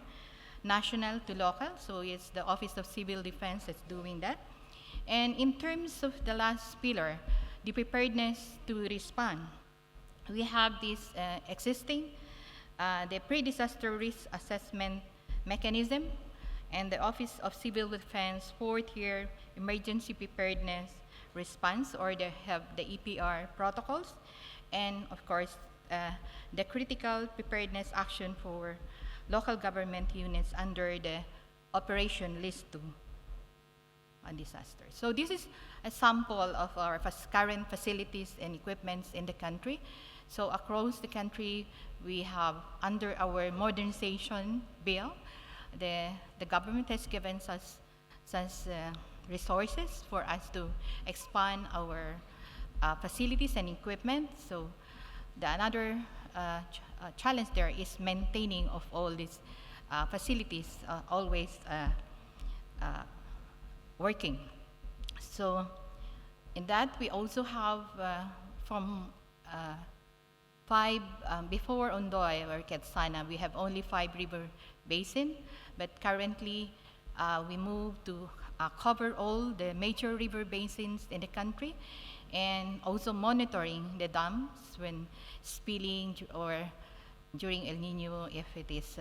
national to local, so it's the Office of Civil Defense that's doing that. And in terms of the last pillar, the preparedness to respond, we have this existing, the pre-disaster risk assessment mechanism, and the Office of Civil Defense 4th year emergency preparedness response, or they have the EPR protocols, and of course, the critical preparedness action for local government units under the Operation List 2 on disaster. So this is a sample of our current facilities and equipments in the country. So across the country, we have, under our modernization bill, the government has given us resources for us to expand our facilities and equipment. So another challenge there is maintaining of all these facilities always working. So in that, we also have from 5, before Ondoy or Quetzana, we have only 5 river basin, but currently we moved to cover all the major river basins in the country, and also monitoring the dams when spilling or during El Nino if it is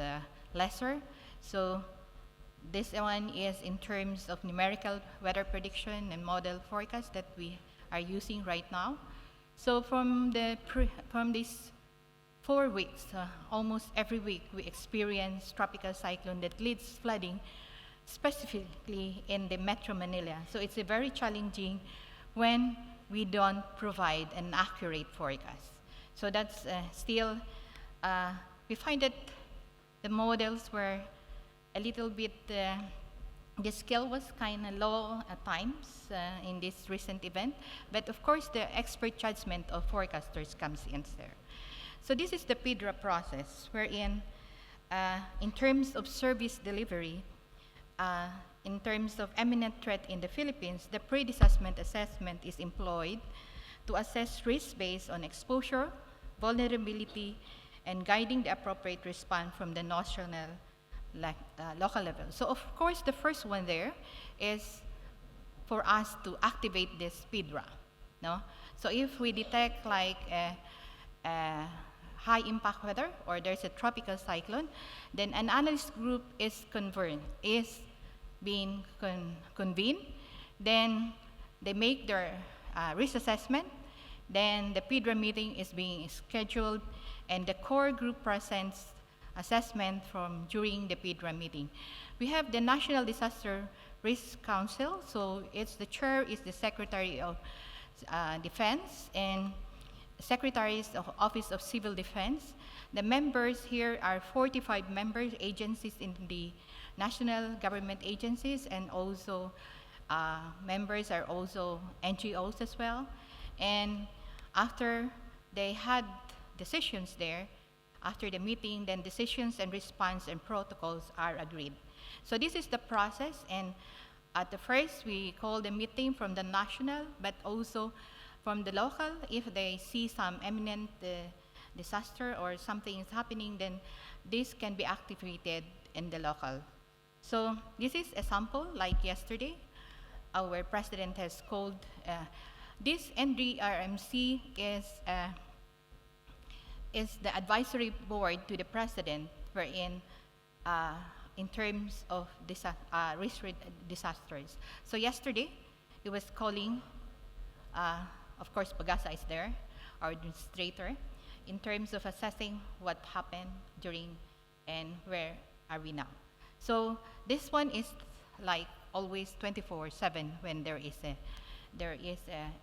lesser. So this one is in terms of numerical weather prediction and model forecast that we are using right now. So from this 4 weeks, almost every week, we experience tropical cyclone that leads flooding, specifically in the Metro Manila. So it's a very challenging when we don't provide an accurate forecast. So that's still, we find that the models were a little bit, the scale was kind of low at times in this recent event, but of course the expert judgment of forecasters comes in there. So this is the PIDRA process, wherein in terms of service delivery, in terms of imminent threat in the Philippines, the pre-disassessment assessment is employed to assess risk based on exposure, vulnerability, and guiding the appropriate response from the national, local level. So of course, the first one there is for us to activate this PIDRA, no? So if we detect like a high impact weather or there's a tropical cyclone, then an analyst group is being convened. Then they make their risk assessment. Then the PIDRA meeting is being scheduled, and the core group presents assessment from during the PIDRA meeting. We have the National Disaster Risk Council, so the chair is the Secretary of Defense and Secretaries of Office of Civil Defense. The members here are 45 members, agencies in the national government agencies, and also members are also NGOs as well. And after they had decisions there, after the meeting, then decisions and response and protocols are agreed. So this is the process, and at the first we call the meeting from the national, but also from the local. If they see some imminent disaster or something is happening, then this can be activated in the local. So this is a sample, like yesterday, our president has called, this NDRMC is the advisory board to the president, wherein in terms of risk disasters. So yesterday, it was calling, of course, Pagasa is there, our administrator, in terms of assessing what happened during and where are we now. So this one is like always 24/7 when there is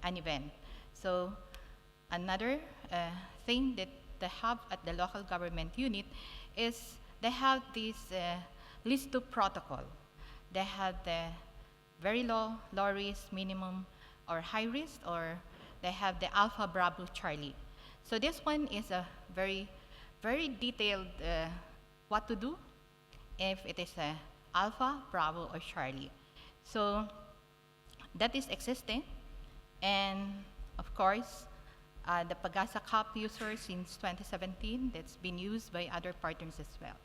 an event. So another thing that they have at the local government unit is they have this list of protocol. They have the very low risk, minimum, or high risk, or they have the Alpha, Bravo, Charlie. So this one is a very, very detailed what to do if it is a Alpha, Bravo, or Charlie. So that is existing, and of course, the Pagasa Cup user since 2017, that's been used by other partners as well.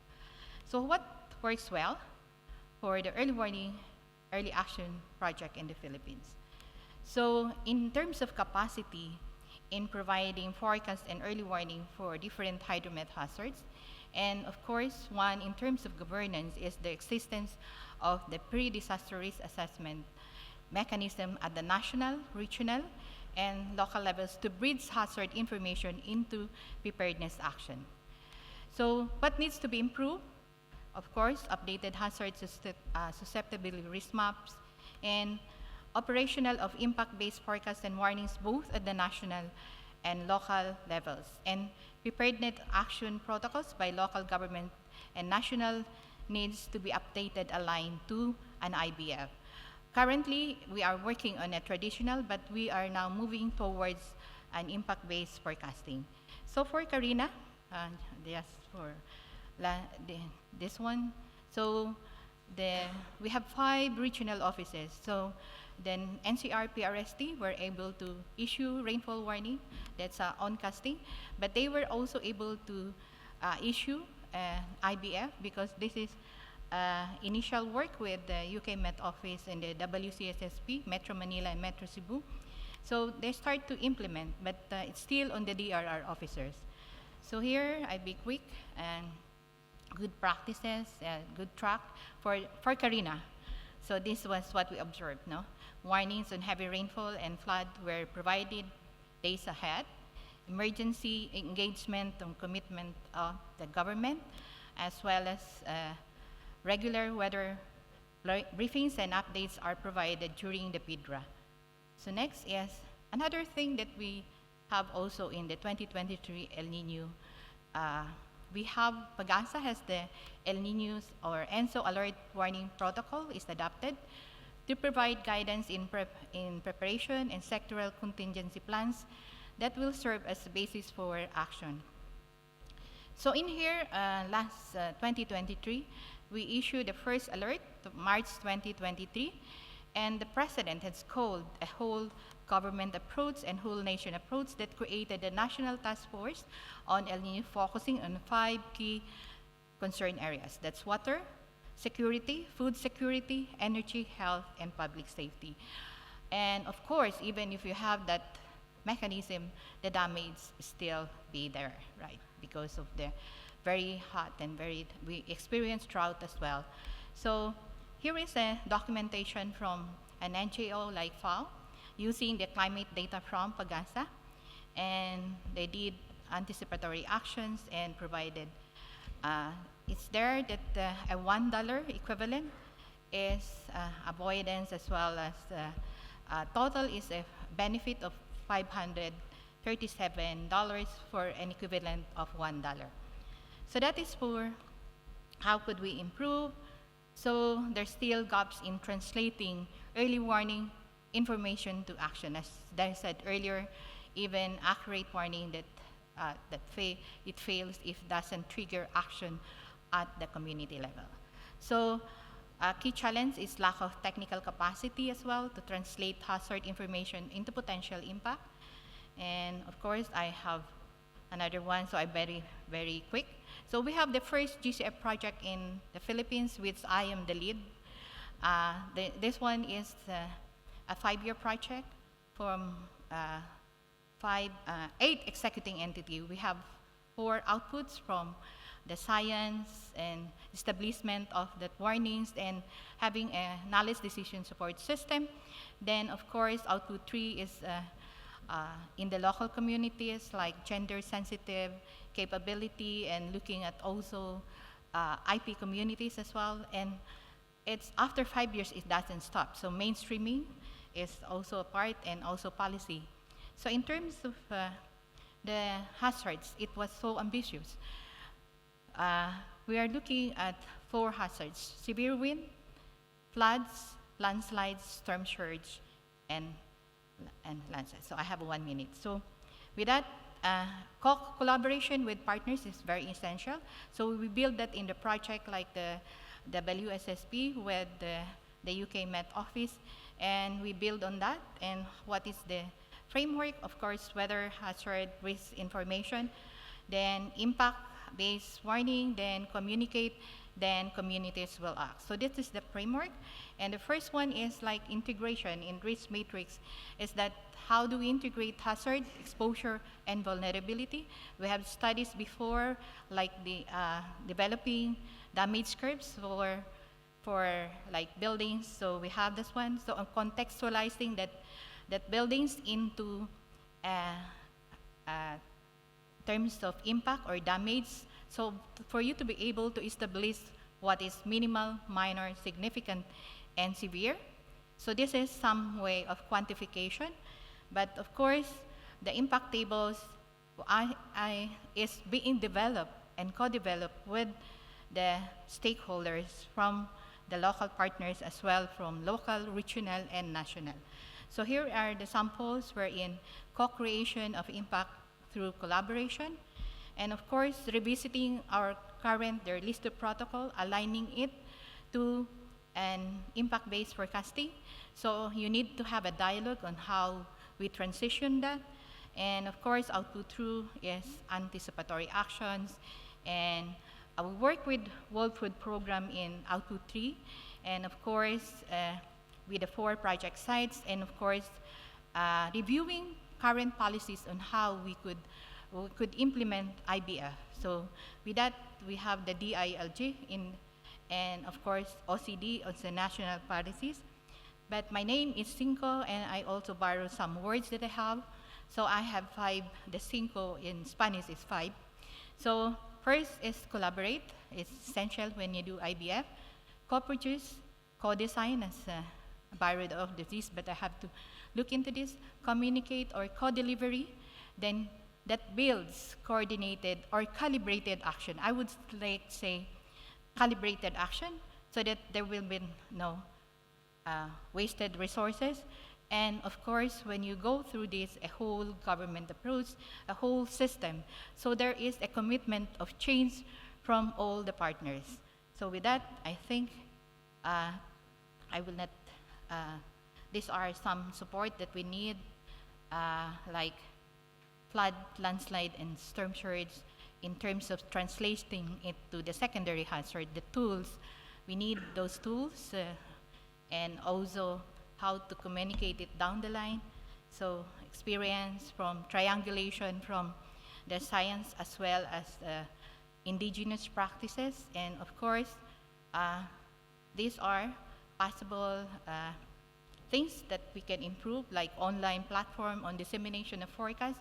So what works well for the early warning, early action project in the Philippines? So in terms of capacity in providing forecast and early warning for different hydromet hazards, and of course, one in terms of governance is the existence of the pre-disaster risk assessment mechanism at the national, regional, and local levels to bridge hazard information into preparedness action. So what needs to be improved? Of course, updated hazard susceptibility risk maps and operational of impact-based forecasts and warnings both at the national and local levels, and preparedness action protocols by local government and national needs to be updated aligned to an IBF. Currently, we are working on a traditional, but we are now moving towards an impact-based forecasting. So for Karina, yes, for this one, so we have 5 regional offices. So then NCR PRST were able to issue rainfall warning, that's on-casting, but they were also able to issue IBF because this is initial work with the UK Met Office and the WCSSP, Metro Manila and Metro Cebu. So they start to implement, but it's still on the DRR officers. So here, I'd be quick, and good practices, good track for Karina. So this was what we observed, no? Warnings on heavy rainfall and flood were provided days ahead, emergency engagement and commitment of the government, as well as regular weather briefings and updates are provided during the PIDRA. So next is another thing that we have also in the 2023 El Nino. We have, Pagasa has the El Niños or ENSO alert warning protocol is adopted to provide guidance in preparation and sectoral contingency plans that will serve as a basis for action. So in here, last 2023, we issued the first alert to March 2023, and the President has called a whole government approach and whole nation approach that created a national task force on El Nino focusing on 5 key concern areas. That's water security, food security, energy, health, and public safety. And of course, even if you have that mechanism, the damage still be there, right? Because of the very hot and we experience drought as well. So here is a documentation from an NGO like FAO using the climate data from Pagasa, and they did anticipatory actions and provided, it's there that a $1 equivalent is avoidance, as well as total is a benefit of $537 for an equivalent of $1. So that is for how could we improve. So there's still gaps in translating early warning information to action. As I said earlier, even accurate warning that it fails if it doesn't trigger action at the community level. So a key challenge is lack of technical capacity as well to translate hazard information into potential impact. And of course, I have another one, so I'm very quick. So we have the first GCF project in the Philippines, which I am the lead. This one is a 5-year project from 8 executing entity. We have 4 outputs from the science and establishment of the warnings and having a knowledge decision support system. Then, of course, output 3 is in the local communities, like gender sensitive capability, and looking at also IP communities as well. And it's after 5 years, it doesn't stop. So mainstreaming is also a part, and also policy. So in terms of the hazards, it was so ambitious. We are looking at 4 hazards: severe wind, floods, landslides, storm surge, and landslides. So I have 1 minute. So with that, collaboration with partners is very essential. So we build that in the project, like the WSSP with the UK Met Office, and we build on that. And what is the framework? Of course, weather hazard risk information, then impact-based warning, then communicate, then communities will act. So this is the framework. And the first one is like integration in risk matrix, is that how do we integrate hazard, exposure, and vulnerability? We have studies before, like the developing damage curves for like buildings. So we have this one. So on contextualizing that buildings into terms of impact or damage. So for you to be able to establish what is minimal, minor, significant, and severe. So this is some way of quantification. But of course, the impact tables is being developed and co-developed with the stakeholders from the local partners, as well from local, regional, and national. So here are the samples wherein co-creation of impact through collaboration, and of course, revisiting our current, their list of protocol, aligning it to an impact-based forecasting. So you need to have a dialogue on how we transition that. And of course, output through is anticipatory actions. And we work with World Food Program in output 3. And of course, with the 4 project sites. And of course, reviewing current policies on how we could implement IBF. So with that, we have the DILG and of course, OCD on the national policies. But my name is Cinco, and I also borrow some words that I have. So I have five. The cinco in Spanish is five. So first is collaborate. It's essential when you do IBF. Co-produce, co-design, as borrowed of this, but I have to look into this. Communicate or co-delivery. Then that builds coordinated or calibrated action. I would like say calibrated action so that there will be no wasted resources. And of course, when you go through this, a whole government approach, a whole system, so there is a commitment of change from all the partners. So with that, I think I will not, these are some support that we need, like flood, landslide, and storm surge in terms of translating it to the secondary hazard, the tools. We need those tools and also how to communicate it down the line. So experience from triangulation from the science as well as indigenous practices. And of course, these are possible things that we can improve, like online platform on dissemination of forecasts,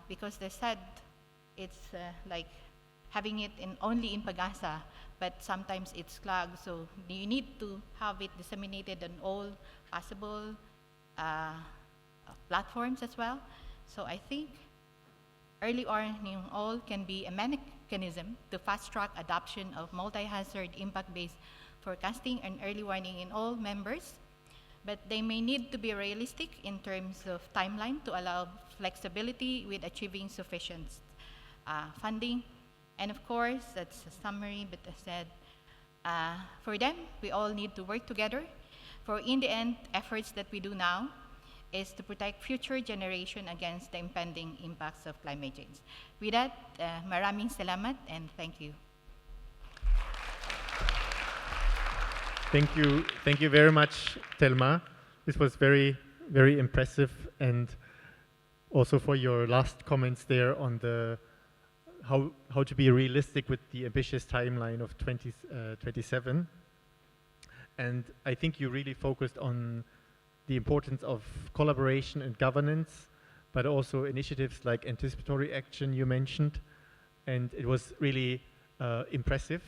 because they said it's like having it only in Pagasa, but sometimes it's clogged. So you need to have it disseminated on all possible platforms as well. So I think early warning all can be a mechanism to fast-track adoption of multi-hazard impact-based forecasting and early warning in all members, but they may need to be realistic in terms of timeline to allow flexibility with achieving sufficient funding. And of course, that's a summary, but I said, for them, we all need to work together. For in the end, efforts that we do now is to protect future generation against the impending impacts of climate change. With that, maraming salamat and thank you. Thank you very much, Telma. This was very, very impressive, and also for your last comments there on the how to be realistic with the ambitious timeline of 2027. And I think you really focused on the importance of collaboration and governance, but also initiatives like anticipatory action you mentioned, and it was really impressive.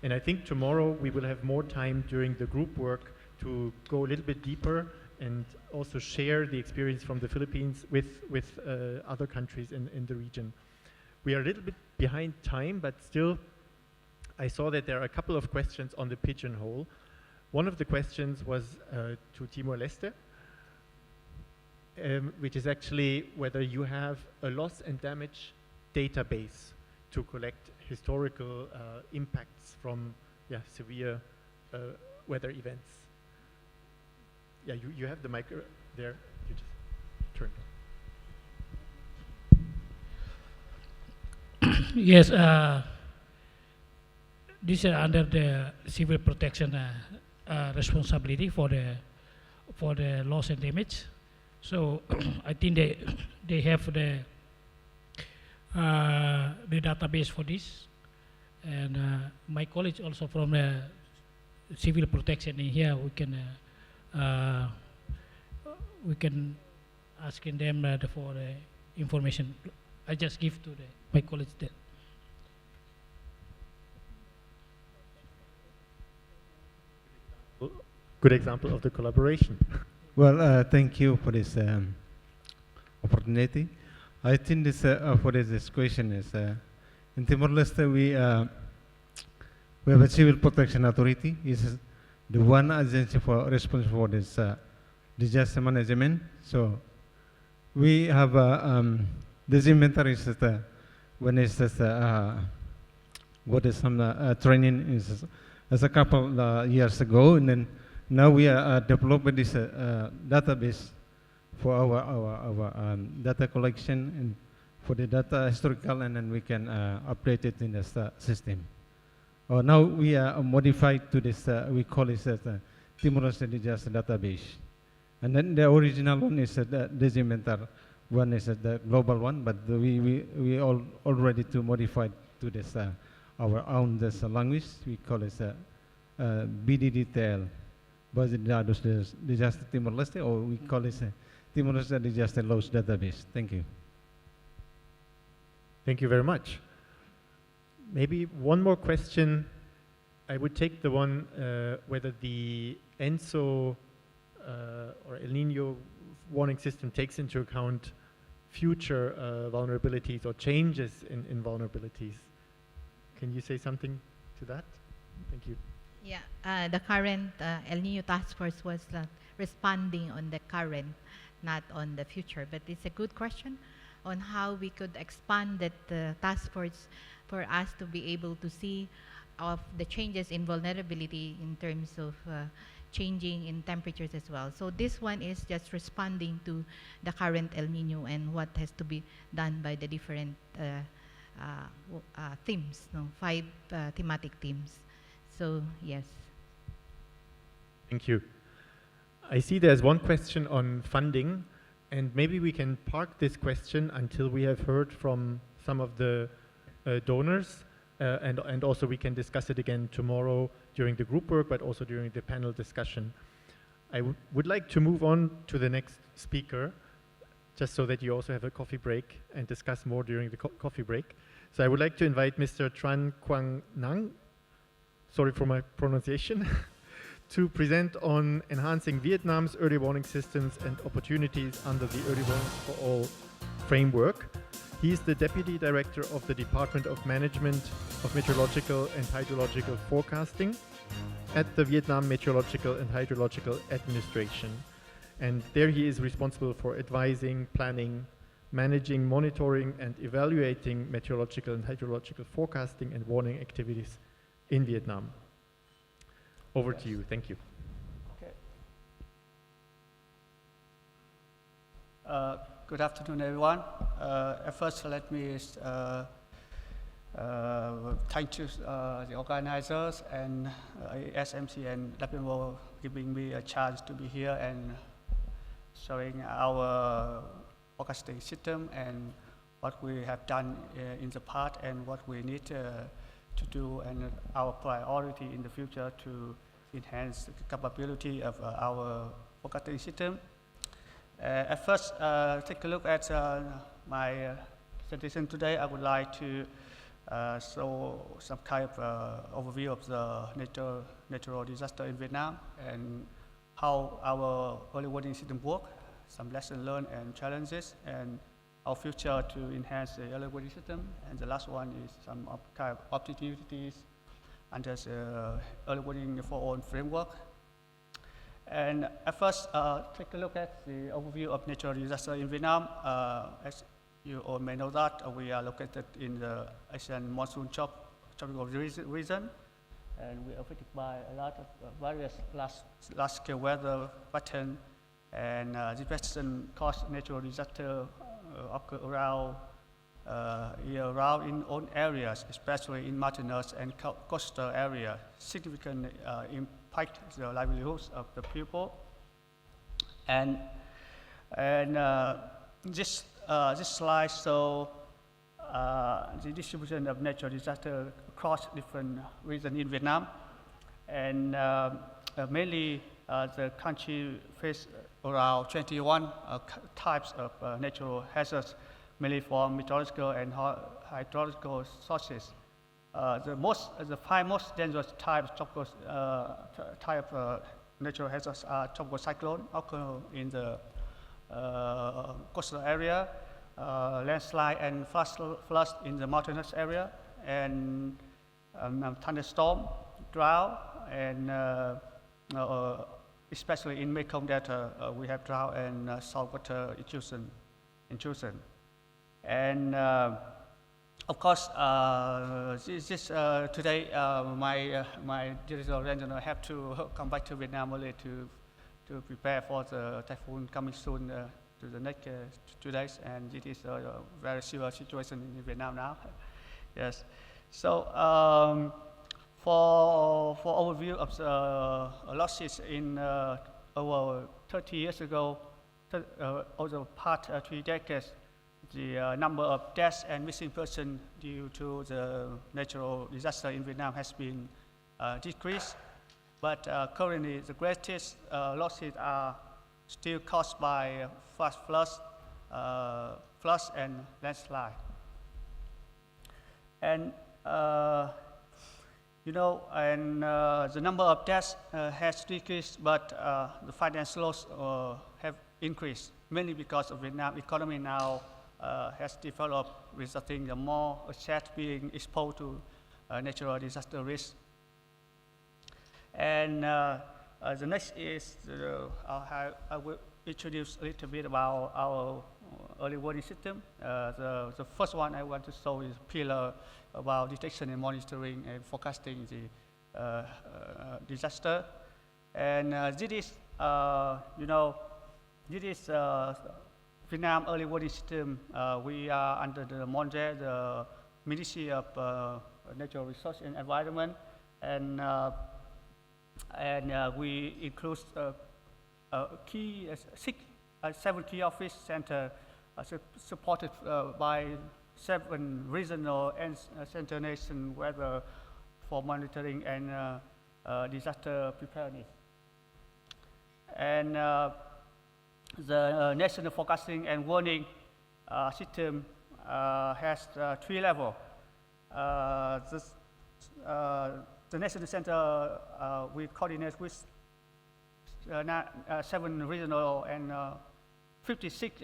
And I think tomorrow we will have more time during the group work to go a little bit deeper and also share the experience from the Philippines with other countries in the region. We are a little bit behind time, but still I saw that there are a couple of questions on the pigeonhole. One of the questions was to Timor-Leste, which is actually whether you have a loss and damage database to collect historical impacts from severe weather events. Yeah, you have the mic there. You just turn it on. Yes, this is under the civil protection responsibility for the loss and damage. So I think they have the database for this, and my colleagues also from the civil protection in here, we can ask them for the information. I just give to my colleagues that. Good example of the collaboration. Well, thank you for this opportunity. I think this for this question is in Timor-Leste we have a civil protection authority. Is the one agency for responsible for this disaster management. So we have this inventory is when it's what is some training is as a couple years ago, and then now we are developing this database for our data collection and for the data historical, and then we can update it in the system. Now we are modified to this, we call it Timor-Leste disaster database. And then the original one is the Desimentar one is the global one, but we all already to modify to this our own this language. We call it BDDTL, Base de Dados Disaster Timor-Leste, or we call it Timor-Leste Disaster Loss Database. Thank you. Thank you very much. Maybe one more question. I would take the one whether the ENSO or El Nino warning system takes into account future vulnerabilities or changes in vulnerabilities. Can you say something to that? Thank you. Yeah, the current El Nino task force was responding on the current, not on the future. But it's a good question on how we could expand that task force for us to be able to see of the changes in vulnerability in terms of changing in temperatures as well. So this one is just responding to the current El Nino and what has to be done by the different themes, 5 thematic themes. So yes. Thank you. I see there's one question on funding, and maybe we can park this question until we have heard from some of the donors, and also we can discuss it again tomorrow during the group work, but also during the panel discussion. I would like to move on to the next speaker, just so that you also have a coffee break and discuss more during the coffee break. So I would like to invite Mr. Tran Quang Nang, sorry for my pronunciation, to present on enhancing Vietnam's early warning systems and opportunities under the Early Warnings for All framework. He is the Deputy Director of the Department of Management of Meteorological and Hydrological Forecasting at the Vietnam Meteorological and Hydrological Administration. And there he is responsible for advising, planning, managing, monitoring, and evaluating meteorological and hydrological forecasting and warning activities in Vietnam. Over to you. Thank you. Okay. Good afternoon, everyone. At first, let me thank you, the organizers and SMC and WMO giving me a chance to be here and showing our forecasting system and what we have done in the past and what we need to do and our priority in the future to enhance the capability of our forecasting system. At first, take a look at my presentation today. I would like to show some kind of overview of the natural disaster in Vietnam and how our early warning system work, some lessons learned and challenges, and our future to enhance the early warning system. And the last one is some kind of opportunities under the early warning for all framework. And at first, take a look at the overview of natural disaster in Vietnam. As you all may know that we are located in the Asian monsoon tropical region, and we are affected by a lot of various large-scale weather patterns. And this pattern cause natural disaster occur around year-round in all areas, especially in mountainous and coastal areas, significantly impact the livelihoods of the people. And this slide shows the distribution of natural disaster across different regions in Vietnam. And mainly the country faces around 21 types of natural hazards, mainly from meteorological and hydrological sources. The 5 most dangerous types of natural hazards are tropical cyclone occur in the coastal area, landslide and flood in the mountainous area, and thunderstorm, drought, and especially in Mekong Delta, we have drought and saltwater intrusion. And of course, today, my digital regional have to come back to Vietnam only to prepare for the typhoon coming soon to the next 2 days, and it is a very serious situation in Vietnam now. Yes. So for overview of the losses in over 30 years ago, over the past 3 decades, the number of deaths and missing persons due to the natural disaster in Vietnam has been decreased. But currently, the greatest losses are still caused by flash floods, floods and landslide. And the number of deaths has decreased, but the financial loss have increased, mainly because of Vietnam economy now has developed, resulting in more assets being exposed to natural disaster risk. And the next is, I will introduce a little bit about our early warning system. The first one I want to show is pillar about detection and monitoring and forecasting the disaster. And this is, Vietnam early warning system. We are under the MONDE, the Ministry of Natural Resources and Environment, and we include seven key office centers supported by 7 regional and center nation weather for monitoring and disaster preparedness. And the national forecasting and warning system has 3 levels. The national center we coordinate with 7 regional and 56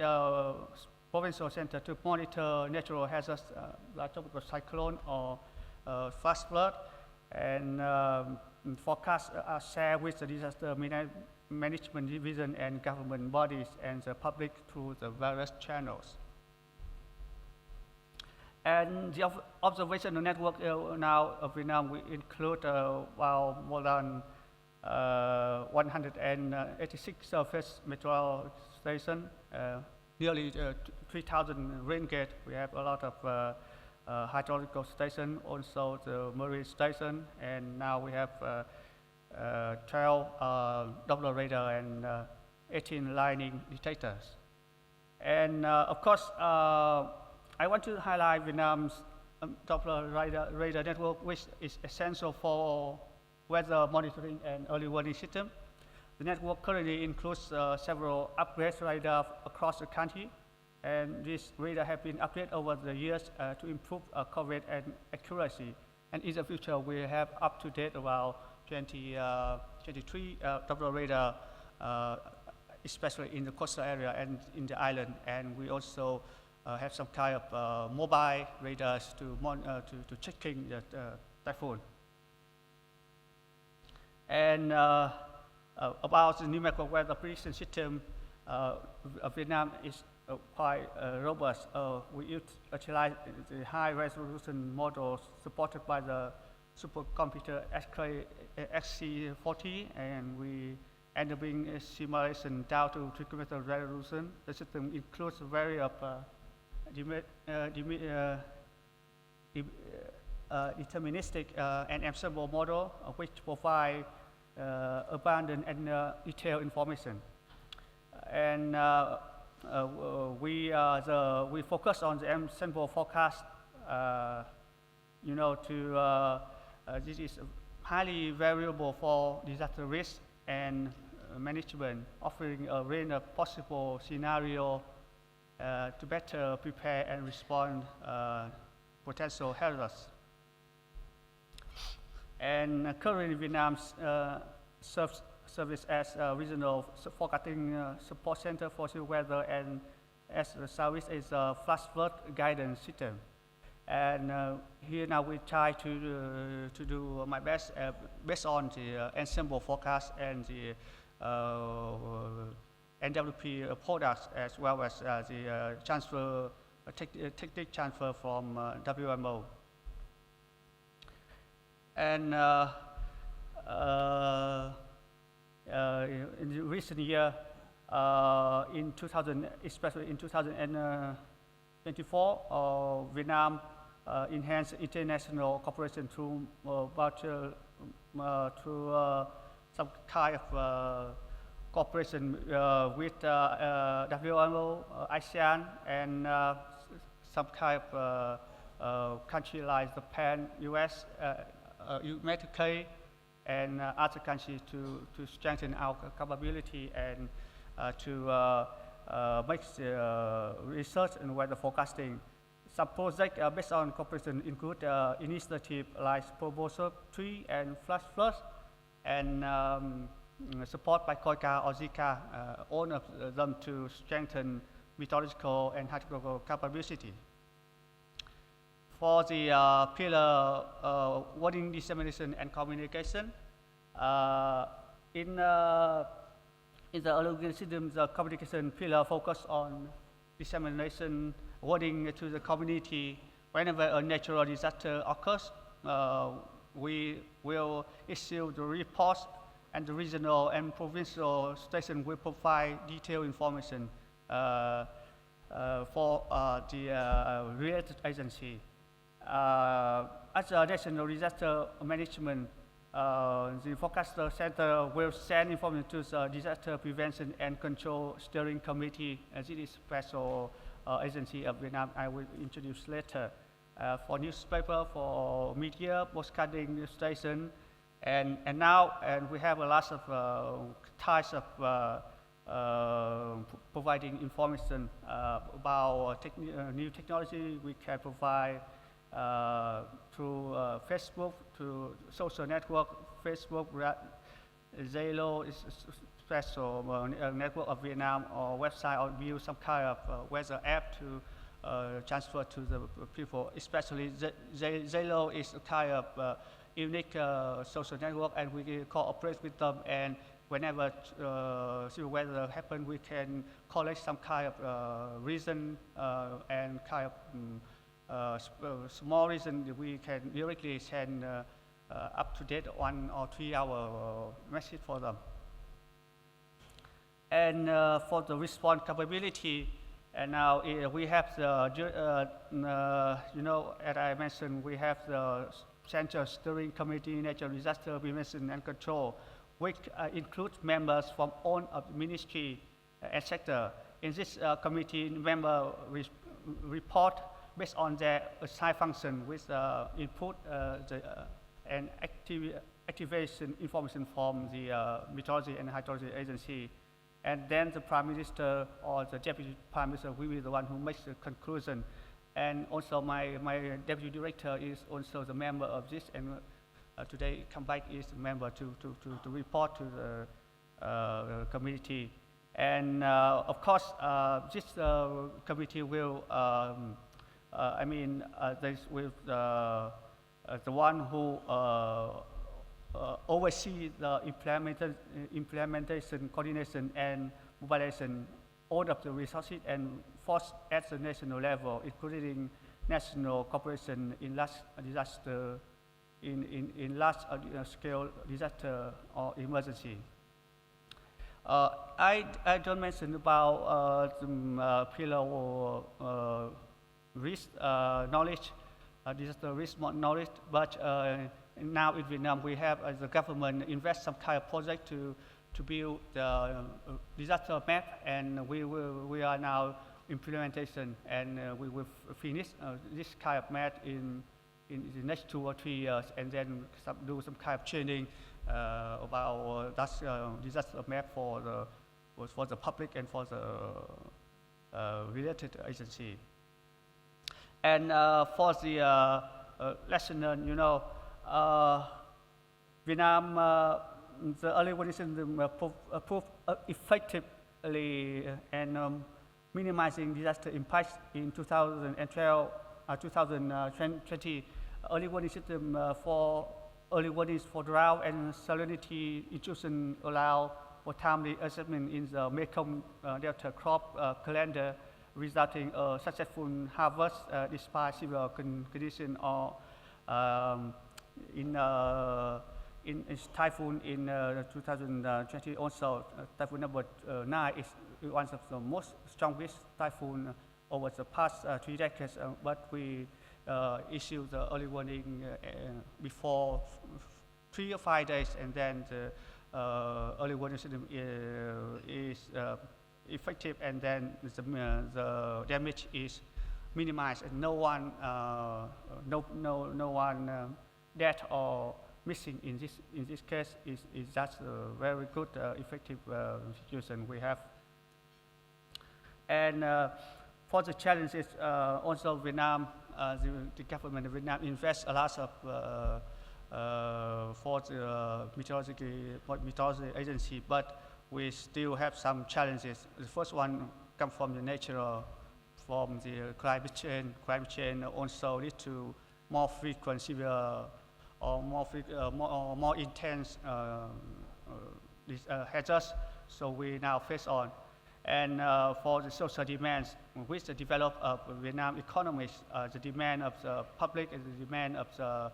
provincial centers to monitor natural hazards like tropical cyclone or flash flood, and forecasts are shared with the disaster management division and government bodies and the public through the various channels. And the observational network now of Vietnam, we include more than 186 surface meteorological stations, nearly 3,000 rain gauge. We have a lot of hydrological stations, also the marine station, and now we have 12 Doppler radar and 18 lightning detectors. And of course, I want to highlight Vietnam's Doppler radar network, which is essential for weather monitoring and early warning system. The network currently includes several upgrades radar across the country, and these radar have been upgraded over the years to improve coverage and accuracy. And in the future, we have up to date about 23 Doppler radar, especially in the coastal area and in the island. And we also have some kind of mobile radars to checking the typhoon. And about the numerical weather prediction system, Vietnam is quite robust. We utilize the high resolution models supported by the supercomputer XC40, and we end up being a simulation down to 3 km resolution. The system includes a variety of deterministic and ensemble model which provide abundant and detailed information. And we focus on the ensemble forecast. This is highly variable for disaster risk and management, offering a range of possible scenarios to better prepare and respond potential hazards. And currently, Vietnam serves as a regional forecasting support center for severe weather, and as a service is a flash flood guidance system. And here now we try to do my best based on the ensemble forecast and the NWP products, as well as the technique transfer from WMO. And in the recent year, especially in 2024, Vietnam enhanced international cooperation through some kind of cooperation with WMO, ASEAN, and some kind of country like Japan, US, United States, and other countries to strengthen our capability and to make research and weather forecasting. Some projects based on cooperation include initiatives like Proposal 3 and Flash Flood, and support by COICA or Zika, all of them to strengthen methodological and hydrological capability. For the pillar warning dissemination and communication, in the early warning system, the communication pillar focus on dissemination warning to the community. Whenever a natural disaster occurs, we will issue the reports, and the regional and provincial station will provide detailed information for the related agency. As a national disaster management, the Forecaster Center will send information to the Disaster Prevention and Control Steering Committee, as it is special agency of Vietnam. I will introduce later. For newspaper, for media, postcarding station, and now we have a lot of types of providing information about new technology. We can provide through Facebook, through social network. Facebook, Zalo is a special network of Vietnam, or website, or build some kind of weather app to transfer to the people. Especially Zalo is a kind of unique social network, and we cooperate with them, and whenever severe weather happens, we can collect some kind of reason and kind of small reason. We can directly send up-to-date 1 or 3 hour message for them. And for the response capability, and now we have the, as I mentioned, we have the Central Steering Committee, Natural Disaster Prevention and Control, which includes members from all of the ministry and sector. In this committee, members report based on their assigned function with input and activation information from the Meteorology and Hydrology Agency. And then the Prime Minister or the Deputy Prime Minister will be the one who makes the conclusion. And also my Deputy Director is also the member of this, and today come back is a member to report to the committee. And of course, this committee will, with the one who oversee the implementation, coordination, and mobilization all of the resources and force at the national level, including national cooperation in large disaster, in large scale disaster or emergency. I don't mention about the pillar risk knowledge, disaster risk knowledge, but now in Vietnam we have the government invest some kind of project to build the disaster map, and we are now implementation, and we will finish this kind of map in the next 2 or 3 years, and then do some kind of training about that disaster map for the public and for the related agency. And for the lesson learned, Vietnam, the early warning system proved effectively and minimizing disaster impacts in 2012, 2020. Early warning system for early warnings for drought and salinity intrusion allow for timely assessment in the Mekong Delta crop calendar, resulting a successful harvest despite severe conditions, or in typhoon in 2020 also. Typhoon number 9 is one of the most strongest typhoon over the past 3 decades, but we issued the early warning before 3 or 5 days, and then the early warning system is effective, and then the damage is minimized, and no one dead or missing in this case. Is just a very good effective situation. We have And for the challenges, also Vietnam, the government of Vietnam invests a lot of for the meteorology agency, but we still have some challenges. The first one comes from the natural, from the climate change. Climate change also leads to more frequent severe or more intense hazards. So we now face on. And for the social demands, with the development of Vietnam economies, the demand of the public and the demand of the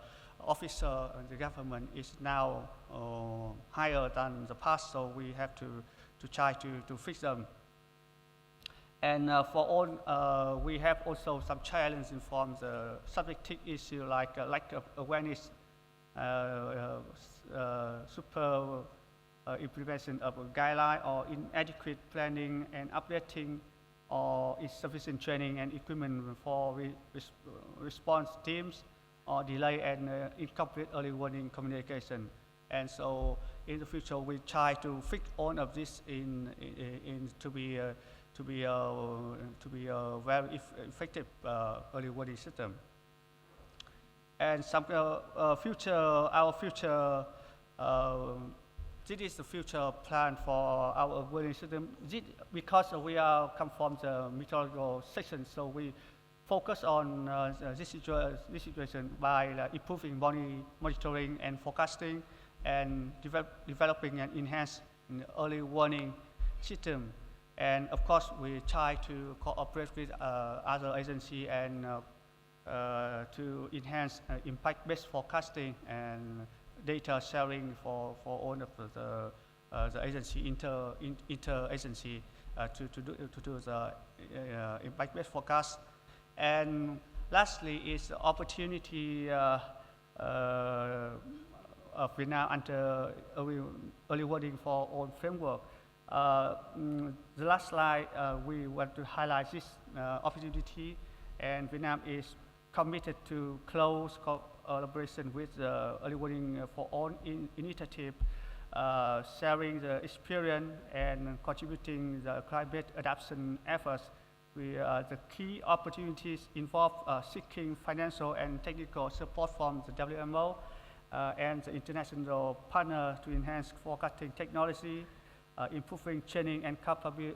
officer and the government is now higher than the past, so we have to try to fix them. And for all, we have also some challenges from the subjective issue like lack of awareness, super implementation of a guideline, or inadequate planning and updating, or insufficient training and equipment for response teams, or delay and incomplete early warning communication. And so in the future, we try to fix all of this to be a very effective early warning system. And some our future. This is the future plan for our warning system. Because we come from the meteorological section, so we focus on this situation by improving monitoring and forecasting, and developing and enhance early warning system. And of course, we try to cooperate with other agencies and to enhance impact-based forecasting and data sharing for all of the agency, inter-agency to do the impact-based forecast. And lastly is the opportunity of Vietnam under early warning for all framework. The last slide, we want to highlight this opportunity, and Vietnam is committed to close collaboration with the early warning for all initiative, sharing the experience and contributing the climate adaptation efforts. The key opportunities involve seeking financial and technical support from the WMO and the international partner to enhance forecasting technology, improving training and capability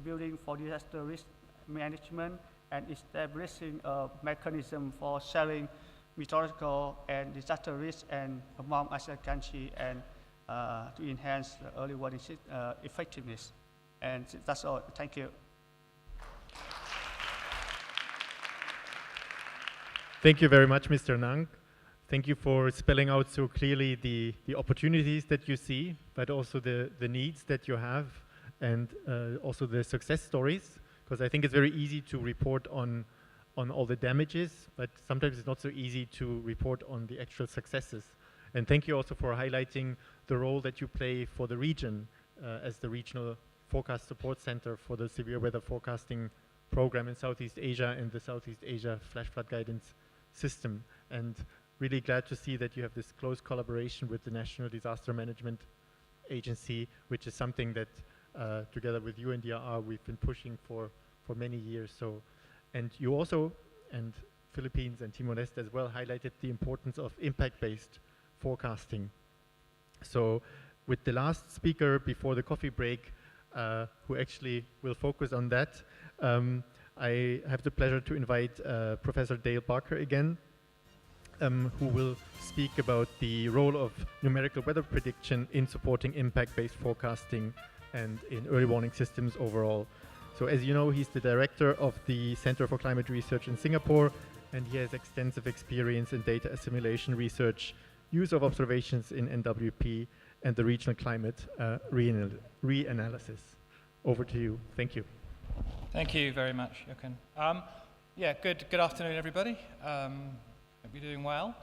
building for disaster risk management, and establishing a mechanism for sharing meteorological and disaster risk and among ASEAN countries, and to enhance the early warning effectiveness. And that's all. Thank you. Thank you very much, Mr. Nang. Thank you for spelling out so clearly the opportunities that you see, but also the needs that you have, and also the success stories, because I think it's very easy to report on all the damages, but sometimes it's not so easy to report on the actual successes. And thank you also for highlighting the role that you play for the region as the regional forecast support center for the severe weather forecasting program in Southeast Asia and the Southeast Asia flash flood guidance system. And really glad to see that you have this close collaboration with the National Disaster Management Agency, which is something that together with you and DRR we've been pushing for many years. So, and you also, and Philippines and Timor-Leste as well, highlighted the importance of impact-based forecasting. So with the last speaker before the coffee break, who actually will focus on that, I have the pleasure to invite Professor Dale Barker again, who will speak about the role of numerical weather prediction in supporting impact-based forecasting and in early warning systems overall. So as you know, he's the director of the Center for Climate Research in Singapore, and he has extensive experience in data assimilation research, use of observations in NWP, and the regional climate reanalysis. Over to you. Thank you. Thank you very much, Jochen. Yeah, good afternoon, everybody. Hope you're doing well.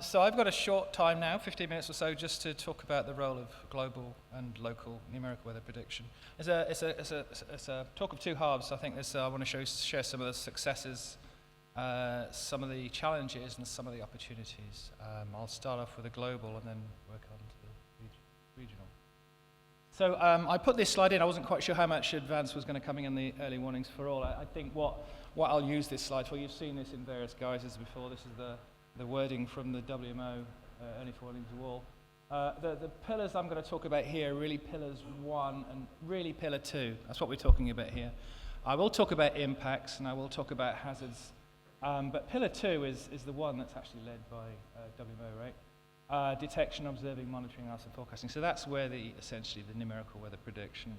So I've got a short time now, 15 minutes or so, just to talk about the role of global and local numerical weather prediction. It's a talk of two halves. I think I want to share some of the successes, some of the challenges, and some of the opportunities. I'll start off with the global and then work on to the regional. So I put this slide in. I wasn't quite sure how much advance was going to coming in the early warnings for all. I think what I'll use this slide for, you've seen this in various guises before. This is the wording from the WMO early warnings wall. The pillars I'm going to talk about here are really pillars 1 and really pillar 2. That's what we're talking about here. I will talk about impacts and I will talk about hazards. But pillar 2 is the one that's actually led by WMO, right? Detection, observing, monitoring, and forecasting. So that's where essentially the numerical weather prediction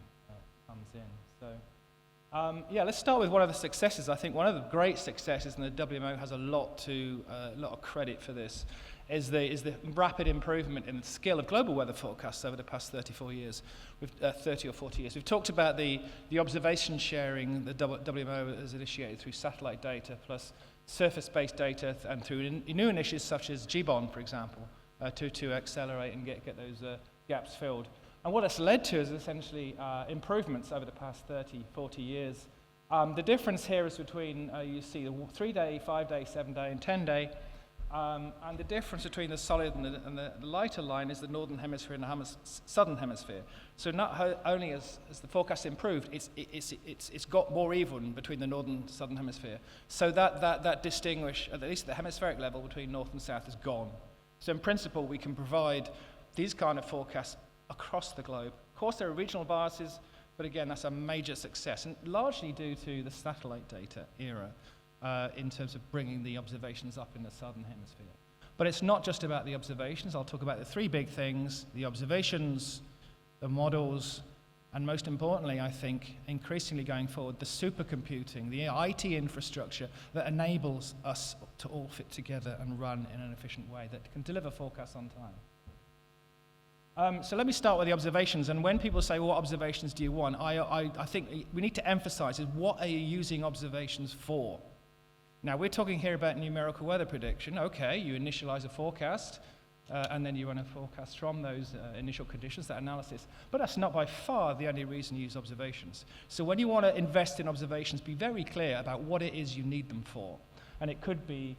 comes in. So yeah, let's start with one of the successes. I think one of the great successes, and the WMO has a lot of credit for this, is the rapid improvement in the skill of global weather forecasts over the past 34 years, 30 or 40 years. We've talked about the observation sharing the WMO has initiated through satellite data plus surface-based data and through new initiatives such as GBON, for example, to accelerate and get those gaps filled. And what it's led to is essentially improvements over the past 30, 40 years. The difference here is between, you see, the 3-day, 5-day, 7-day, and 10-day. And the difference between the solid and the lighter line is the northern hemisphere and the southern hemisphere. So not only has the forecast improved, it's got more even between the northern and southern hemisphere. So that distinguish, at least at the hemispheric level, between north and south is gone. So in principle, we can provide these kind of forecasts across the globe. Of course, there are regional biases, but again, that's a major success, and largely due to the satellite data era in terms of bringing the observations up in the southern hemisphere. But it's not just about the observations. I'll talk about the 3 big things: the observations, the models, and most importantly, I think, increasingly going forward, the supercomputing, the IT infrastructure that enables us to all fit together and run in an efficient way that can deliver forecasts on time. So let me start with the observations. And when people say, well, what observations do you want? I think we need to emphasize is, what are you using observations for? Now, we're talking here about numerical weather prediction. Okay, you initialize a forecast, and then you run a forecast from those initial conditions, that analysis. But that's not by far the only reason you use observations. So when you want to invest in observations, be very clear about what it is you need them for. And it could be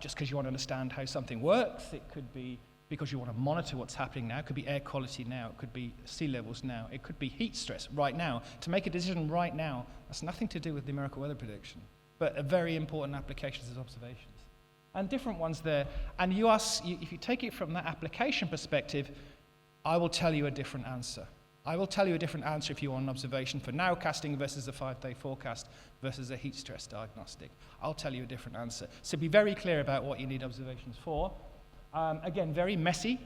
just because you want to understand how something works. It could be because you want to monitor what's happening now. It could be air quality now. It could be sea levels now. It could be heat stress right now. To make a decision right now, that's nothing to do with numerical weather prediction, but a very important application is observations. And different ones there. And if you take it from that application perspective, I will tell you a different answer. I will tell you a different answer if you want an observation for nowcasting versus a 5-day forecast versus a heat stress diagnostic. I'll tell you a different answer. So be very clear about what you need observations for. Again, very messy,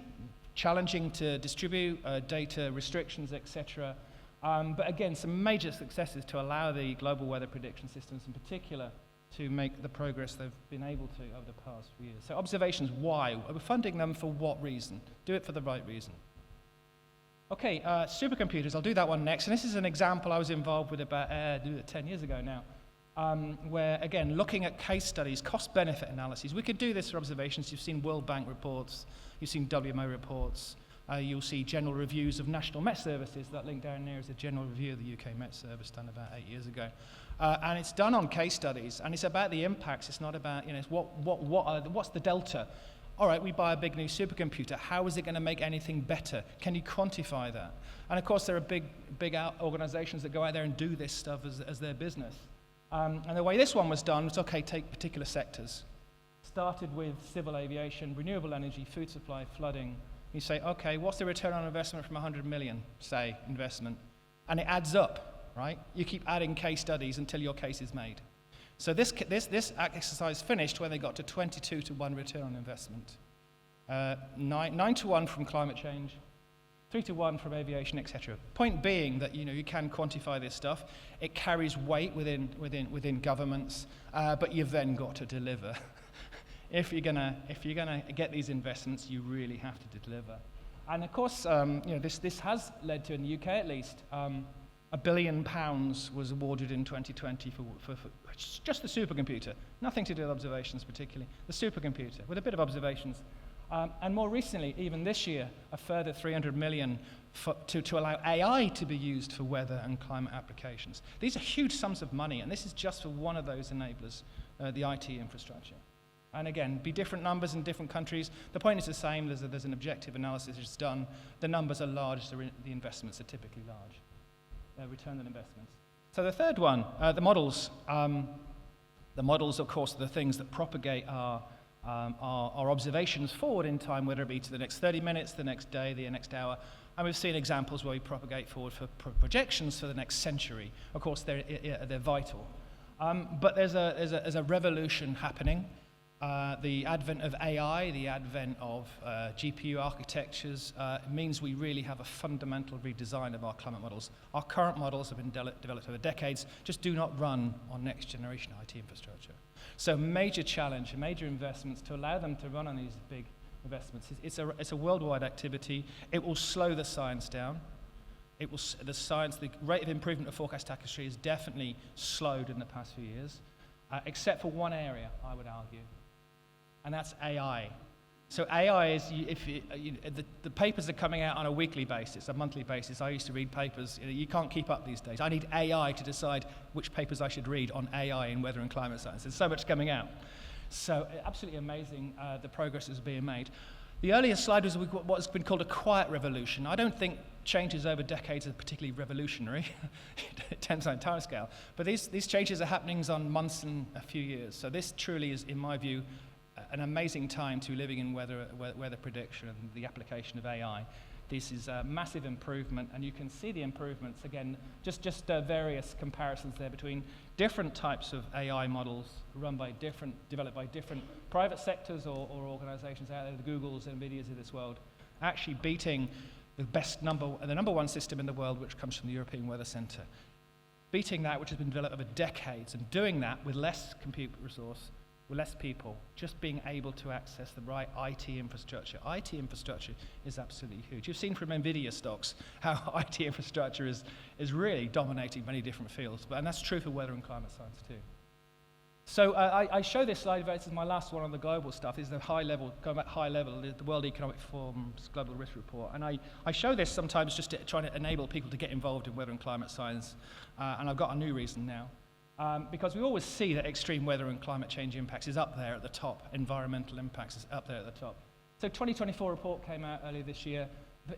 challenging to distribute, data restrictions, etc. But again, some major successes to allow the global weather prediction systems in particular to make the progress they've been able to over the past few years. So observations, why? We're funding them for what reason? Do it for the right reason. Okay, supercomputers, I'll do that one next. And this is an example I was involved with about 10 years ago now, where, again, looking at case studies, cost-benefit analyses. We could do this for observations. You've seen World Bank reports. You've seen WMO reports. You'll see general reviews of national Met services. That link down there is a general review of the UK Met Service done about 8 years ago. And it's done on case studies, and it's about the impacts. It's not about, it's what's the delta? All right, we buy a big new supercomputer. How is it going to make anything better? Can you quantify that? And of course, there are big organizations that go out there and do this stuff as their business. And the way this one was done was, okay, take particular sectors. Started with civil aviation, renewable energy, food supply, flooding. You say, okay, what's the return on investment from 100 million, say, investment? And it adds up, right? You keep adding case studies until your case is made. So this exercise finished when they got to 22-to-1 return on investment. 9-to-1 from climate change, 3-to-1 from aviation, etc. Point being that you can quantify this stuff. It carries weight within governments, but you've then got to deliver. If you're gonna get these investments, you really have to deliver. And of course, this has led to, in the UK at least, £1 billion was awarded in 2020 for just the supercomputer. Nothing to do with observations particularly. The supercomputer, with a bit of observations. And more recently, even this year, a further 300 million to allow AI to be used for weather and climate applications. These are huge sums of money, and this is just for one of those enablers, the IT infrastructure. And again, be different numbers in different countries. The point is the same. There's an objective analysis that's done. The numbers are large, so the investments are typically large. Return on investments. So the third one, the models. The models, of course, are the things that propagate our observations forward in time, whether it be to the next 30 minutes, the next day, the next hour. And we've seen examples where we propagate forward for projections for the next century. Of course, they're vital. But there's a revolution happening. The advent of AI, the advent of GPU architectures means we really have a fundamental redesign of our climate models. Our current models have been developed over decades, just do not run on next generation IT infrastructure. So major challenge, major investments to allow them to run on these big investments. It's a worldwide activity. It will slow the science down. The rate of improvement of forecast accuracy is definitely slowed in the past few years, except for one area, I would argue. And that's AI. So AI is, the papers are coming out on a weekly basis, a monthly basis. I used to read papers. You can't keep up these days. I need AI to decide which papers I should read on AI in weather and climate science. There's so much coming out. So absolutely amazing the progress is being made. The earlier slide was what's been called a quiet revolution. I don't think changes over decades are particularly revolutionary. It depends on time scale. But these changes are happening on months and a few years. So this truly is, in my view, an amazing time to living in weather prediction and the application of AI. This is a massive improvement, and you can see the improvements again, just various comparisons there between different types of AI models developed by different private sectors or organizations out there, the Googles and NVIDIAs of this world, actually beating the number one system in the world, which comes from the European Weather Center. Beating that, which has been developed over decades, and doing that with less compute resource, with less people, just being able to access the right IT infrastructure. IT infrastructure is absolutely huge. You've seen from NVIDIA stocks how IT infrastructure is really dominating many different fields, and that's true for weather and climate science too. So I show this slide, this is my last one on the global stuff, this is the high level, going back high level, the World Economic Forum's Global Risk Report. And I show this sometimes just to try to enable people to get involved in weather and climate science, and I've got a new reason now. Because we always see that extreme weather and climate change impacts is up there at the top, environmental impacts is up there at the top. So 2024 report came out earlier this year.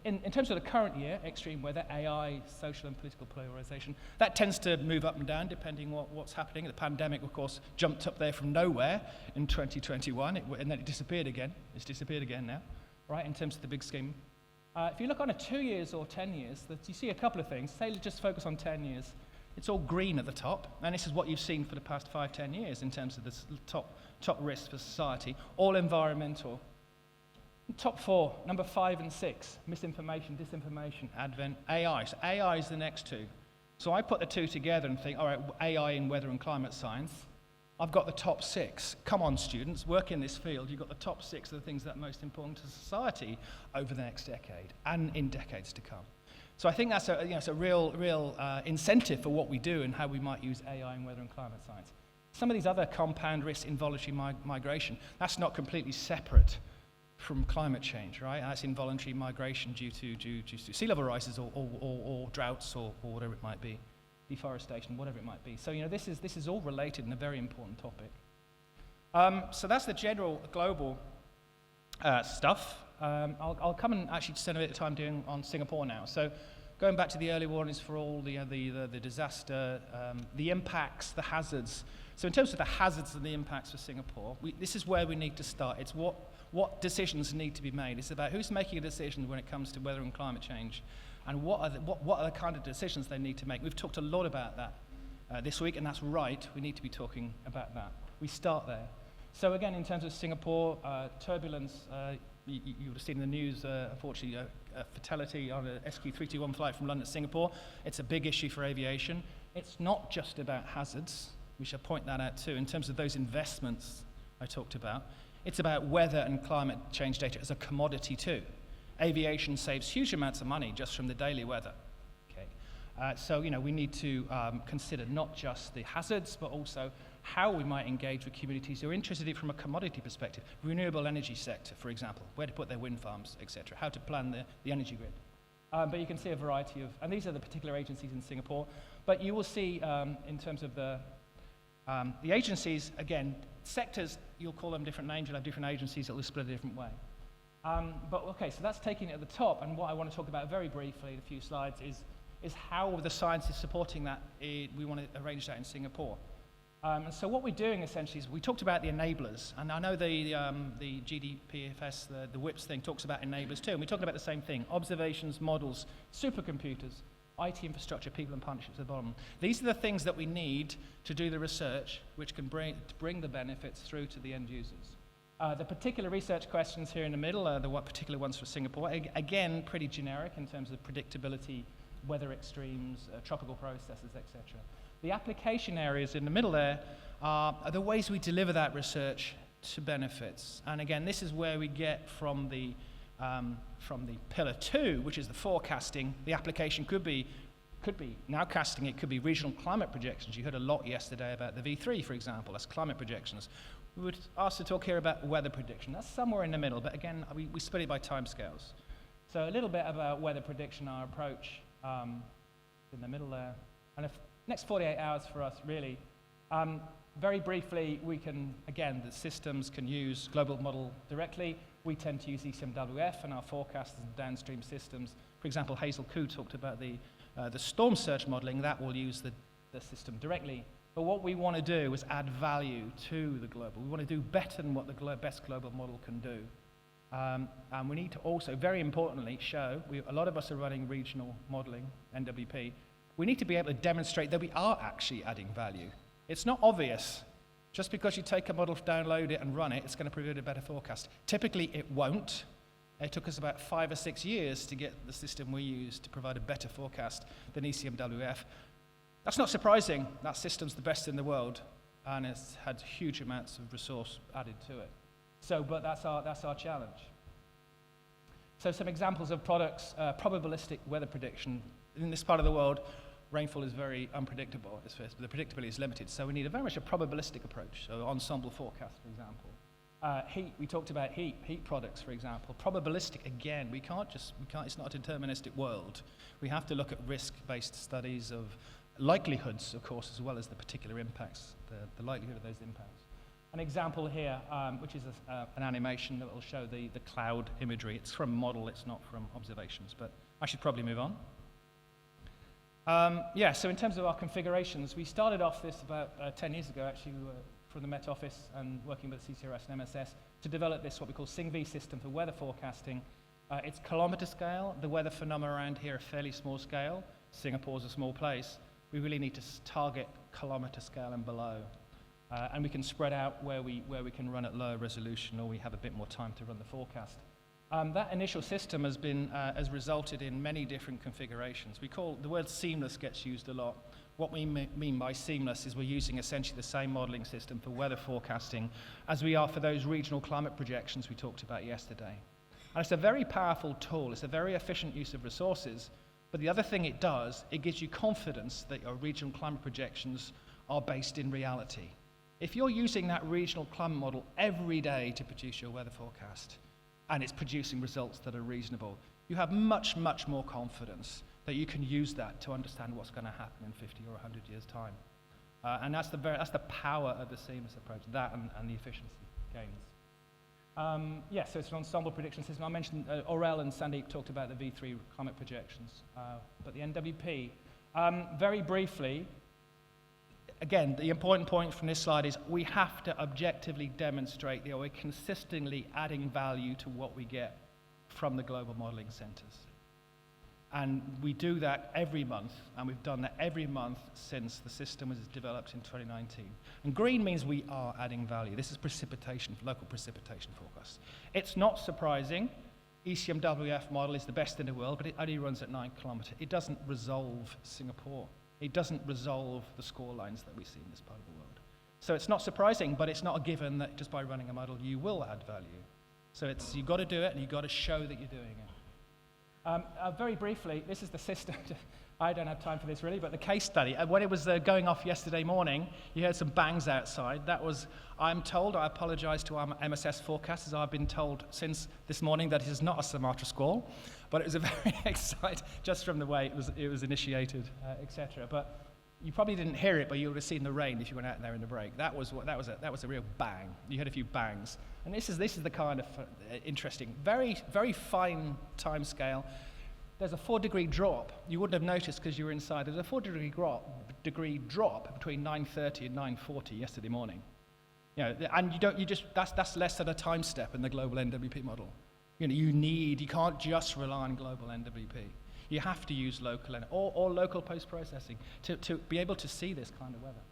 In terms of the current year, extreme weather, AI, social and political polarization, that tends to move up and down depending what's happening. The pandemic, of course, jumped up there from nowhere in 2021, and then it disappeared again. It's disappeared again now, right, in terms of the big scheme. If you look on a 2 years or 10 years, you see a couple of things. Say just focus on 10 years. It's all green at the top, and this is what you've seen for the past 5-10 years in terms of the top risks for society, all environmental. Top 4, number 5 and 6, misinformation, disinformation, advent, AI. So AI is the next two. So I put the two together and think, all right, AI in weather and climate science, I've got the top 6. Come on, students, work in this field. You've got the top 6 of the things that are most important to society over the next decade and in decades to come. So I think that's a real incentive for what we do and how we might use AI in weather and climate science. Some of these other compound risks, involuntary migration, that's not completely separate from climate change, right? That's involuntary migration due to sea level rises or droughts or whatever it might be, deforestation, whatever it might be. So this is all related and a very important topic. So that's the general global stuff. I'll come and actually spend a bit of time doing on Singapore now. So going back to the early warnings for all the disaster, the impacts, the hazards. So in terms of the hazards and the impacts for Singapore, this is where we need to start. It's what decisions need to be made. It's about who's making a decision when it comes to weather and climate change, and what are the kind of decisions they need to make. We've talked a lot about that this week, and that's right. We need to be talking about that. We start there. So again, in terms of Singapore, turbulence, you would have seen in the news, unfortunately, a fatality on a SQ321 flight from London to Singapore. It's a big issue for aviation. It's not just about hazards. We should point that out too. In terms of those investments I talked about, it's about weather and climate change data as a commodity too. Aviation saves huge amounts of money just from the daily weather. Okay, so we need to consider not just the hazards, but also how we might engage with communities who are interested in it from a commodity perspective. Renewable energy sector, for example, where to put their wind farms, etc. How to plan the energy grid. But you can see a variety of, and these are the particular agencies in Singapore. But you will see in terms of the agencies, again, sectors you'll call them different names, you'll have different agencies that will split a different way. But okay, so that's taking it at the top, and what I want to talk about very briefly in a few slides is how the science is supporting that. We want to arrange that in Singapore. And so what we're doing essentially is we talked about the enablers, and I know the GDPFS, the WIPS thing, talks about enablers too, and we're talking about the same thing: observations, models, supercomputers, IT infrastructure, people and partnerships at the bottom. These are the things that we need to do the research which can bring the benefits through to the end users. The particular research questions here in the middle are the particular ones for Singapore. Again, pretty generic in terms of predictability, weather extremes, tropical processes, etc. The application areas in the middle there are the ways we deliver that research to benefits. And again, this is where we get from the pillar 2, which is the forecasting. The application could be nowcasting, it could be regional climate projections. You heard a lot yesterday about the V3, for example, that's climate projections. We would ask to talk here about weather prediction. That's somewhere in the middle, but again, we split it by timescales. So a little bit about weather prediction, our approach in the middle there. And next 48 hours for us, really. Very briefly, we can, again, the systems can use global model directly. We tend to use ECMWF and our forecasters and downstream systems. For example, Hazel Koo talked about the storm surge modeling. That will use the system directly. But what we want to do is add value to the global. We want to do better than what the best global model can do. And we need to also, very importantly, show, a lot of us are running regional modeling, NWP. We need to be able to demonstrate that we are actually adding value. It's not obvious. Just because you take a model, download it, and run it, it's going to produce a better forecast. Typically, it won't. It took us about 5 or 6 years to get the system we use to provide a better forecast than ECMWF. That's not surprising. That system's the best in the world, and it's had huge amounts of resource added to it. But that's our challenge. So some examples of products, probabilistic weather prediction. In this part of the world, rainfall is very unpredictable. The predictability is limited, so we need very much a probabilistic approach, so ensemble forecast, for example. Heat, we talked about heat products, for example. Probabilistic, again, it's not a deterministic world. We have to look at risk-based studies of likelihoods, of course, as well as the particular impacts, the likelihood of those impacts. An example here, which is an animation that will show the cloud imagery. It's from model, it's not from observations, but I should probably move on. So in terms of our configurations, we started off this about 10 years ago, actually. We were from the Met Office and working with CCRS and MSS to develop this, what we call SING-V system for weather forecasting. It's kilometer scale. The weather phenomena around here are fairly small scale. Singapore's a small place. We really need to target kilometer scale and below. And we can spread out where we can run at lower resolution, or we have a bit more time to run the forecast. That initial system has resulted in many different configurations. The word seamless gets used a lot. What we mean by seamless is we're using essentially the same modeling system for weather forecasting as we are for those regional climate projections we talked about yesterday. And it's a very powerful tool. It's a very efficient use of resources. But the other thing it does, it gives you confidence that your regional climate projections are based in reality. If you're using that regional climate model every day to produce your weather forecast, and it's producing results that are reasonable, you have much, much more confidence that you can use that to understand what's going to happen in 50 or 100 years' time. And that's the power of the seamless approach, that and the efficiency gains. So it's an ensemble prediction system. I mentioned Aurel and Sandeep talked about the V3 climate projections, but the NWP. Very briefly, again, the important point from this slide is we have to objectively demonstrate that we're consistently adding value to what we get from the global modeling centers. And we do that every month, and we've done that every month since the system was developed in 2019. And green means we are adding value. This is precipitation, local precipitation forecasts. It's not surprising. ECMWF model is the best in the world, but it only runs at 9 kilometers. It doesn't resolve Singapore. It doesn't resolve the score lines that we see in this part of the world. So it's not surprising, but it's not a given that just by running a model you will add value. So you've got to do it, and you've got to show that you're doing it. Very briefly, this is the system. I don't have time for this really, but the case study. When it was going off yesterday morning, you heard some bangs outside. That was, I'm told, I apologize to our MSS forecasters, I've been told since this morning that it is not a Sumatra squall, but it was a very exciting, just from the way it was initiated, etc. But you probably didn't hear it, but you would have seen the rain if you went out there in the break. That was a real bang. You had a few bangs, and this is the kind of interesting, very very fine time scale. There's a 4-degree drop. You wouldn't have noticed because you were inside. There's a 4-degree drop between 9:30 and 9:40 yesterday morning. You know, and that's less than a time step in the global NWP model. You know, you can't just rely on global NWP. You have to use local or local post-processing to be able to see this kind of weather.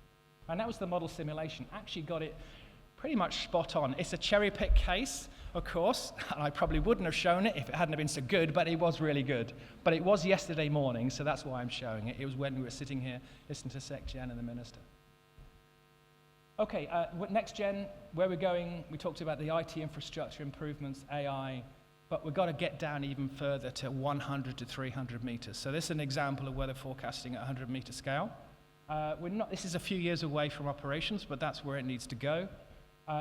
And that was the model simulation. Actually got it pretty much spot on. It's a cherry-pick case, of course, and I probably wouldn't have shown it if it hadn't been so good, but it was really good. But it was yesterday morning, so that's why I'm showing it. It was when we were sitting here listening to SecGen and the minister. Okay, next gen, where we're going, we talked about the IT infrastructure improvements, AI, but we've got to get down even further to 100 to 300 meters. So this is an example of weather forecasting at 100-meter scale. This is a few years away from operations, but that's where it needs to go.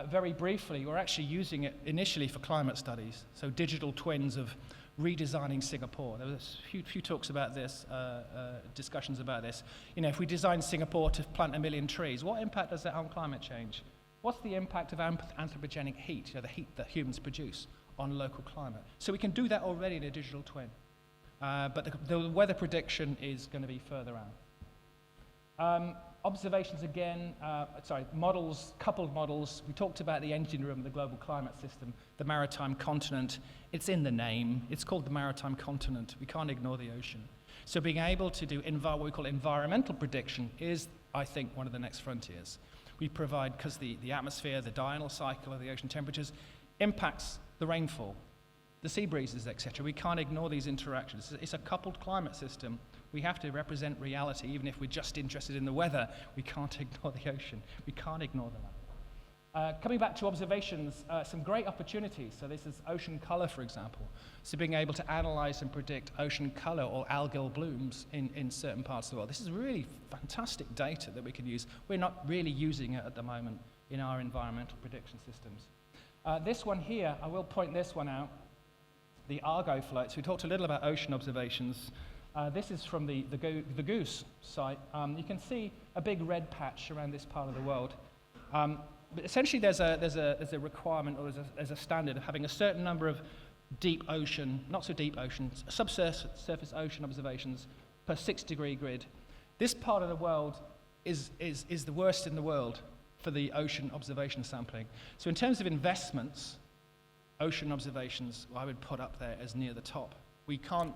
Very briefly, we're actually using it initially for climate studies, so digital twins of redesigning Singapore. There was a few talks about this, discussions about this. You know, if we design Singapore to plant 1 million trees, what impact does that have on climate change? What's the impact of anthropogenic heat, you know, the heat that humans produce, on local climate? So we can do that already in a digital twin. But the weather prediction is going to be further out. Observations again, models, coupled models. We talked about the engine room of the global climate system, the maritime continent. It's in the name. It's called the maritime continent. We can't ignore the ocean. So being able to do what we call environmental prediction is, I think, one of the next frontiers. We provide, because the atmosphere, the diurnal cycle of the ocean temperatures impacts the rainfall, the sea breezes, etc. We can't ignore these interactions. It's a coupled climate system. We have to represent reality, even if we're just interested in the weather. We can't ignore the ocean. We can't ignore the land. Coming back to observations, some great opportunities. So this is ocean color, for example. So being able to analyze and predict ocean color or algal blooms in certain parts of the world. This is really fantastic data that we can use. We're not really using it at the moment in our environmental prediction systems. This one here, I will point this one out, the Argo floats. We talked a little about ocean observations. This is from the Goose site. You can see a big red patch around this part of the world. But essentially, there's a requirement, or there's a standard of having a certain number of deep ocean, not so deep ocean, subsurface ocean observations per 6-degree grid. This part of the world is the worst in the world for the ocean observation sampling. So in terms of investments, ocean observations, I would put up there as near the top. We can't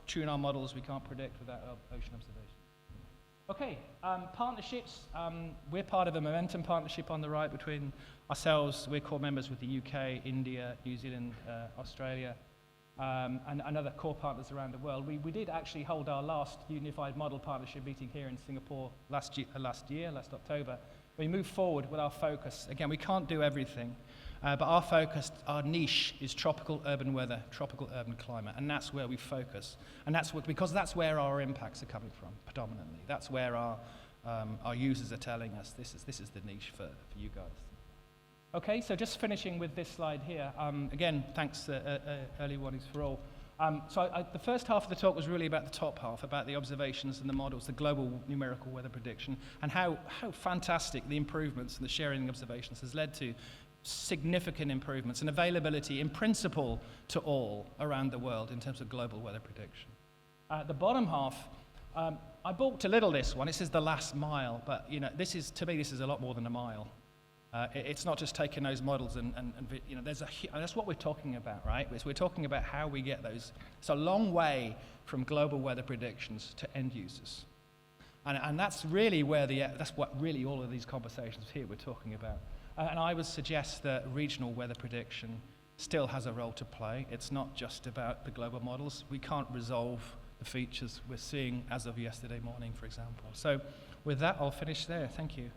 tune our models, we can't predict without ocean observation. Okay, partnerships. We're part of a Momentum partnership on the right between ourselves. We're core members with the UK, India, New Zealand, Australia, and other core partners around the world. We did actually hold our last Unified Model Partnership meeting here in Singapore last October. We moved forward with our focus. Again, we can't do everything, but our focus, our niche is tropical urban weather, tropical urban climate, and that's where we focus. And because that's where our impacts are coming from, predominantly. That's where our users are telling us this is the niche for you guys. Okay, so just finishing with this slide here. Again, thanks, early warnings for all. The first half of the talk was really about the top half, about the observations and the models, the global numerical weather prediction, and how fantastic the improvements and the sharing of observations has led to significant improvements and availability in principle to all around the world in terms of global weather prediction. The bottom half, I balked a little this one. It says the last mile, but you know, to me this is a lot more than a mile. It's not just taking those models and you know, that's what we're talking about, right? We're talking about how we get those. It's a long way from global weather predictions to end users. And that's really that's what really all of these conversations here we're talking about. And I would suggest that regional weather prediction still has a role to play. It's not just about the global models. We can't resolve the features we're seeing as of yesterday morning, for example. So with that, I'll finish there. Thank you.